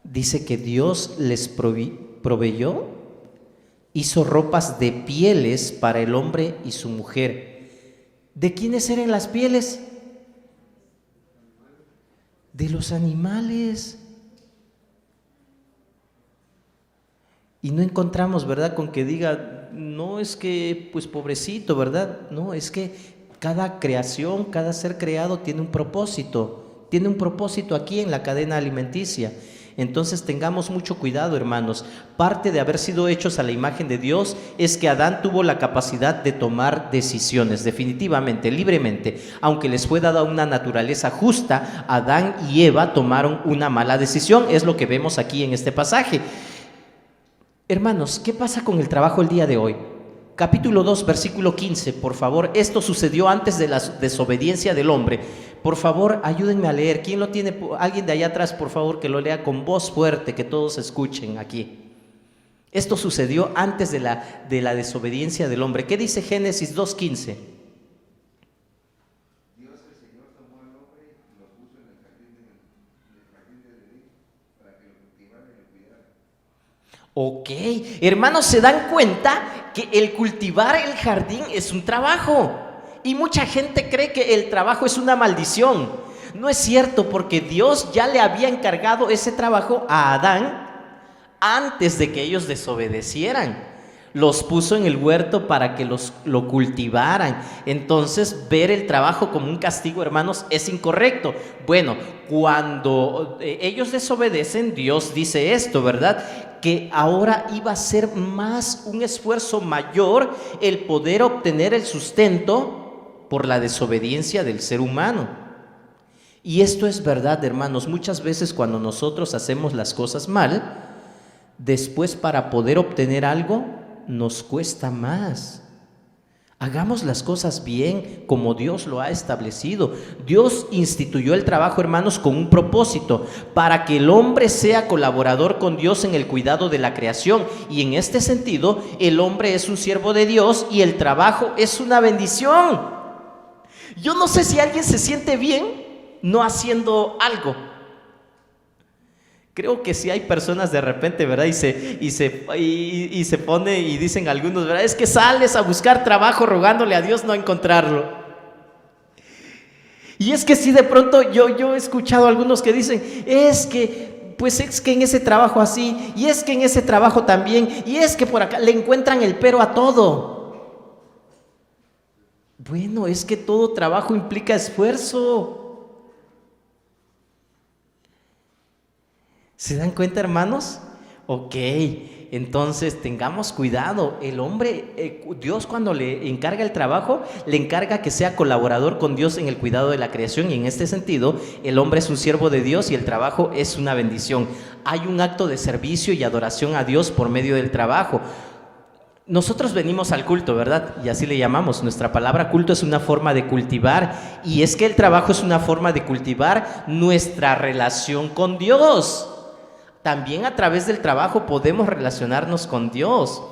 Dice que Dios les proveyó, hizo ropas de pieles para el hombre y su mujer. ¿De quiénes eran las pieles? De los animales. Y no encontramos, ¿verdad?, con que diga, no, es que, pues pobrecito, ¿verdad? No, es que cada creación, cada ser creado tiene un propósito aquí en la cadena alimenticia. Entonces tengamos mucho cuidado, hermanos. Parte de haber sido hechos a la imagen de Dios es que Adán tuvo la capacidad de tomar decisiones, definitivamente, libremente. Aunque les fue dada una naturaleza justa, Adán y Eva tomaron una mala decisión. Es lo que vemos aquí en este pasaje. Hermanos, ¿qué pasa con el trabajo el día de hoy? Capítulo 2, versículo 15, por favor. Esto sucedió antes de la desobediencia del hombre. Por favor, ayúdenme a leer. ¿Quién lo tiene? Alguien de allá atrás, por favor, que lo lea con voz fuerte, que todos escuchen aquí. Esto sucedió antes de la desobediencia del hombre. ¿Qué dice Génesis 2:15? Dios el Señor tomó al hombre y lo puso en el jardín de Edén para que lo cultivara y lo cuidara. Ok, hermanos, se dan cuenta que el cultivar el jardín es un trabajo. Y mucha gente cree que el trabajo es una maldición. No es cierto, porque Dios ya le había encargado ese trabajo a Adán antes de que ellos desobedecieran. Los puso en el huerto para que lo cultivaran. Entonces, ver el trabajo como un castigo, hermanos, es incorrecto. Bueno, cuando ellos desobedecen, Dios dice esto, ¿verdad?, que ahora iba a ser más un esfuerzo mayor el poder obtener el sustento por la desobediencia del ser humano. Y esto es verdad, hermanos. Muchas veces cuando nosotros hacemos las cosas mal, después para poder obtener algo nos cuesta más. Hagamos las cosas bien, como Dios lo ha establecido. Dios instituyó el trabajo, hermanos, con un propósito: para que el hombre sea colaborador con Dios en el cuidado de la creación. Y en este sentido, el hombre es un siervo de Dios y el trabajo es una bendición. Yo no sé si alguien se siente bien no haciendo algo. Creo que sí hay personas de repente, ¿verdad? Y se pone y dicen algunos, ¿verdad? Es que sales a buscar trabajo rogándole a Dios no encontrarlo. Y es que sí, de pronto yo he escuchado a algunos que dicen, es que en ese trabajo así, y es que en ese trabajo también, y es que por acá le encuentran el pero a todo. Bueno, es que todo trabajo implica esfuerzo. ¿Se dan cuenta, hermanos? Ok, Entonces tengamos cuidado. El hombre, Dios cuando le encarga el trabajo, le encarga que sea colaborador con Dios en el cuidado de la creación, y en este sentido el hombre es un siervo de Dios y el trabajo es una bendición. Hay un acto de servicio y adoración a Dios por medio del trabajo. Nosotros venimos al culto, ¿verdad? Y así le llamamos. Nuestra palabra culto es una forma de cultivar, y es que el trabajo es una forma de cultivar nuestra relación con Dios. También a través del trabajo podemos relacionarnos con Dios.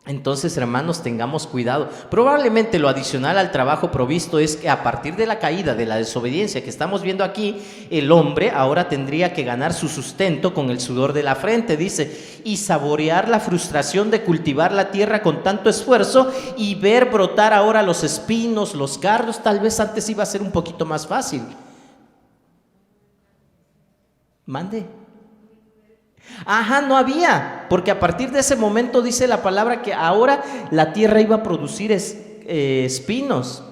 Entonces, hermanos, tengamos cuidado. Probablemente lo adicional al trabajo provisto es que a partir de la caída, de la desobediencia que estamos viendo aquí, el hombre ahora tendría que ganar su sustento con el sudor de la frente, dice, y saborear la frustración de cultivar la tierra con tanto esfuerzo y ver brotar ahora los espinos, los cardos. Tal vez antes iba a ser un poquito más fácil. Mande. Ajá, no había, porque a partir de ese momento dice la palabra que ahora la tierra iba a producir espinos,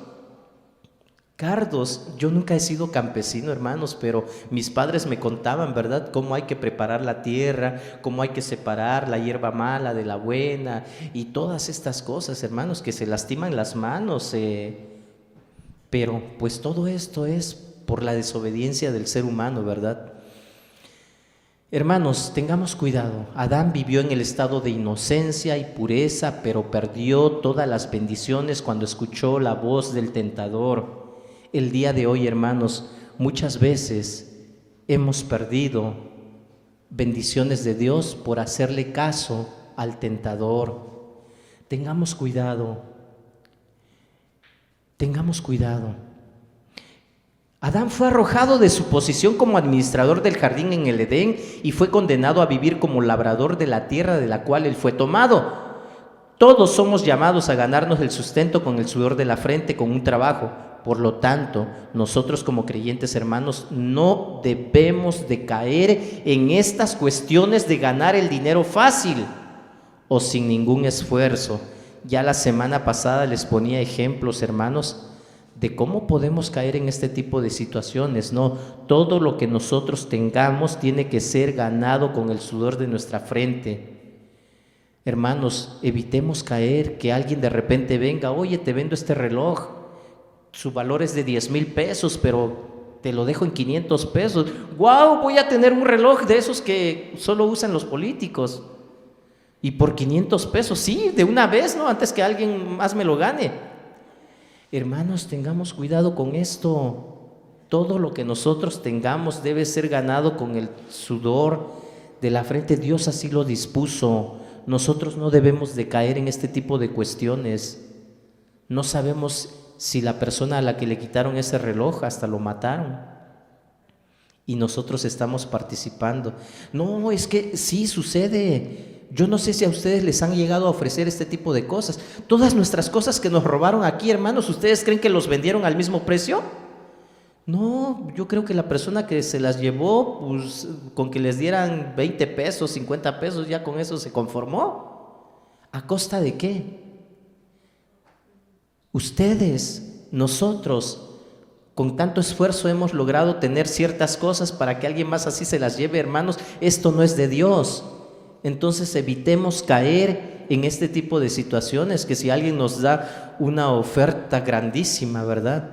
cardos. Yo nunca he sido campesino, hermanos, pero mis padres me contaban, ¿verdad?, cómo hay que preparar la tierra, cómo hay que separar la hierba mala de la buena y todas estas cosas, hermanos, que se lastiman las manos, pero pues todo esto es por la desobediencia del ser humano, ¿verdad? Hermanos, tengamos cuidado. Adán vivió en el estado de inocencia y pureza, pero perdió todas las bendiciones cuando escuchó la voz del tentador. El día de hoy, hermanos, muchas veces hemos perdido bendiciones de Dios por hacerle caso al tentador. Tengamos cuidado. Tengamos cuidado. Adán fue arrojado de su posición como administrador del jardín en el Edén y fue condenado a vivir como labrador de la tierra de la cual él fue tomado. Todos somos llamados a ganarnos el sustento con el sudor de la frente, con un trabajo. Por lo tanto, nosotros como creyentes, hermanos, no debemos de caer en estas cuestiones de ganar el dinero fácil o sin ningún esfuerzo. Ya la semana pasada les ponía ejemplos, hermanos, de cómo podemos caer en este tipo de situaciones. No, todo lo que nosotros tengamos tiene que ser ganado con el sudor de nuestra frente. Hermanos, evitemos caer que alguien de repente venga, oye, te vendo este reloj, su valor es de 10,000 pesos, pero te lo dejo en 500 pesos. ¡Wow! Voy a tener un reloj de esos que solo usan los políticos. Y por 500 pesos, sí, de una vez, ¿no? Antes que alguien más me lo gane. Hermanos, tengamos cuidado con esto. Todo lo que nosotros tengamos debe ser ganado con el sudor de la frente. Dios así lo dispuso. Nosotros no debemos de caer en este tipo de cuestiones. No sabemos si la persona a la que le quitaron ese reloj hasta lo mataron y nosotros estamos participando. No, es que sí sucede. Yo no sé si a ustedes les han llegado a ofrecer este tipo de cosas. Todas nuestras cosas que nos robaron aquí, hermanos, ¿ustedes creen que los vendieron al mismo precio? No, yo creo que la persona que se las llevó, pues con que les dieran 20 pesos, 50 pesos, ya con eso se conformó. ¿A costa de qué? Ustedes, nosotros, con tanto esfuerzo hemos logrado tener ciertas cosas para que alguien más así se las lleve, hermanos. Esto no es de Dios. Entonces evitemos caer en este tipo de situaciones, que si alguien nos da una oferta grandísima, ¿verdad?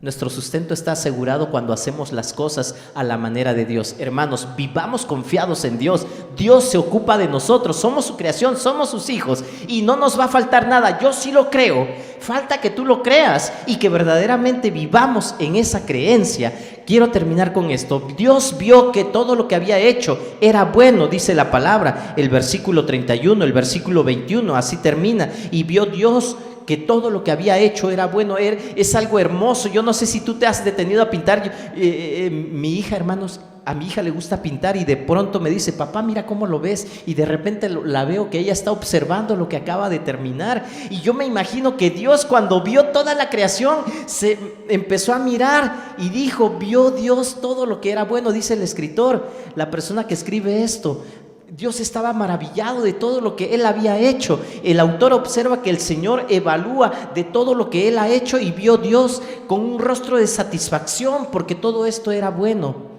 Nuestro sustento está asegurado cuando hacemos las cosas a la manera de Dios. Hermanos, vivamos confiados en Dios. Dios se ocupa de nosotros, somos su creación, somos sus hijos y no nos va a faltar nada. Yo sí lo creo, falta que tú lo creas y que verdaderamente vivamos en esa creencia. Quiero terminar con esto. Dios vio que todo lo que había hecho era bueno, dice la palabra, el versículo 31, el versículo 21, así termina. Y vio Dios que todo lo que había hecho era bueno. Es algo hermoso. Yo no sé si tú te has detenido a pintar. Mi hija, hermanos, a mi hija le gusta pintar y de pronto me dice, papá, mira cómo lo ves, y de repente la veo que ella está observando lo que acaba de terminar, y yo me imagino que Dios, cuando vio toda la creación, se empezó a mirar y dijo, vio Dios todo lo que era bueno. Dice el escritor, la persona que escribe esto, Dios estaba maravillado de todo lo que Él había hecho. El autor observa que el Señor evalúa de todo lo que Él ha hecho y vio Dios con un rostro de satisfacción porque todo esto era bueno.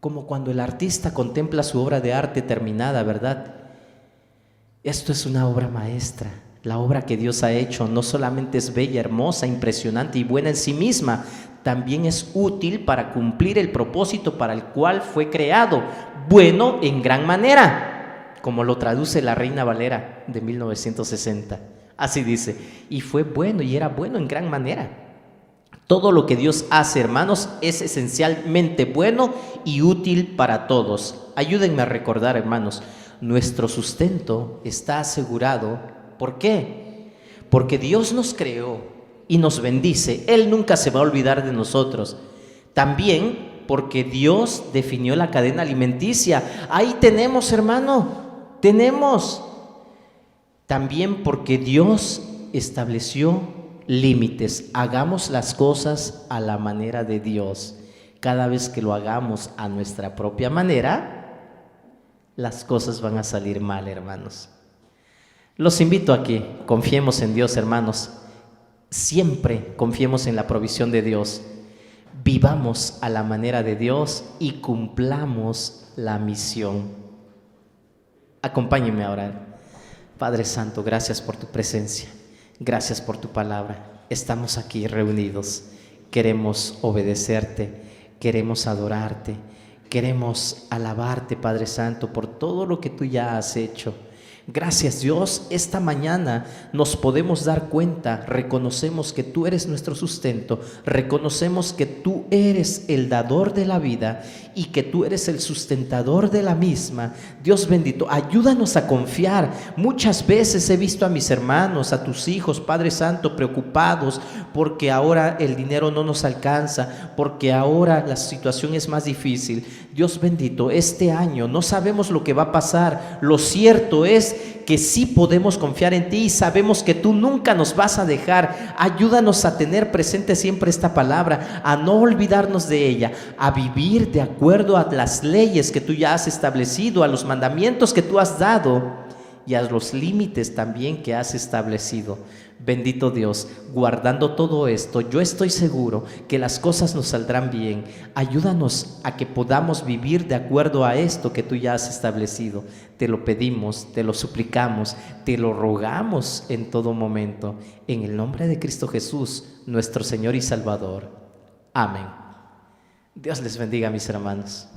como cuando el artista contempla su obra de arte terminada, ¿verdad? Esto es una obra maestra. La obra que Dios ha hecho no solamente es bella, hermosa, impresionante y buena en sí misma, también es útil para cumplir el propósito para el cual fue creado, bueno en gran manera, como lo traduce la Reina Valera de 1960. Así dice, y fue bueno y era bueno en gran manera. Todo lo que Dios hace, hermanos, es esencialmente bueno y útil para todos. Ayúdenme a recordar, hermanos, nuestro sustento está asegurado. ¿Por qué? Porque Dios nos creó y nos bendice. Él nunca se va a olvidar de nosotros. También porque Dios definió la cadena alimenticia. Ahí tenemos, hermano, tenemos. También porque Dios estableció límites. Hagamos las cosas a la manera de Dios. Cada vez que lo hagamos a nuestra propia manera, las cosas van a salir mal, hermanos. Los invito a que confiemos en Dios, hermanos. Siempre confiemos en la provisión de Dios. Vivamos a la manera de Dios y cumplamos la misión. Acompáñenme a orar. Padre Santo, gracias por tu presencia. Gracias por tu palabra. Estamos aquí reunidos. Queremos obedecerte, queremos adorarte, queremos alabarte, Padre Santo, por todo lo que tú ya has hecho. Gracias, Dios, esta mañana nos podemos dar cuenta, reconocemos que tú eres nuestro sustento, reconocemos que tú eres el dador de la vida y que tú eres el sustentador de la misma. Dios bendito, ayúdanos a confiar. Muchas veces he visto a mis hermanos, a tus hijos, Padre Santo, preocupados porque ahora el dinero no nos alcanza, porque ahora la situación es más difícil. Dios bendito, este año no sabemos lo que va a pasar. Lo cierto es que sí podemos confiar en ti y sabemos que tú nunca nos vas a dejar. Ayúdanos a tener presente siempre esta palabra, a no olvidarnos de ella, a vivir de acuerdo a las leyes que tú ya has establecido, a los mandamientos que tú has dado y a los límites también que has establecido. Bendito Dios, guardando todo esto, yo estoy seguro que las cosas nos saldrán bien. Ayúdanos a que podamos vivir de acuerdo a esto que tú ya has establecido. Te lo pedimos, te lo suplicamos, te lo rogamos en todo momento. En el nombre de Cristo Jesús, nuestro Señor y Salvador. Amén. Dios les bendiga, mis hermanos.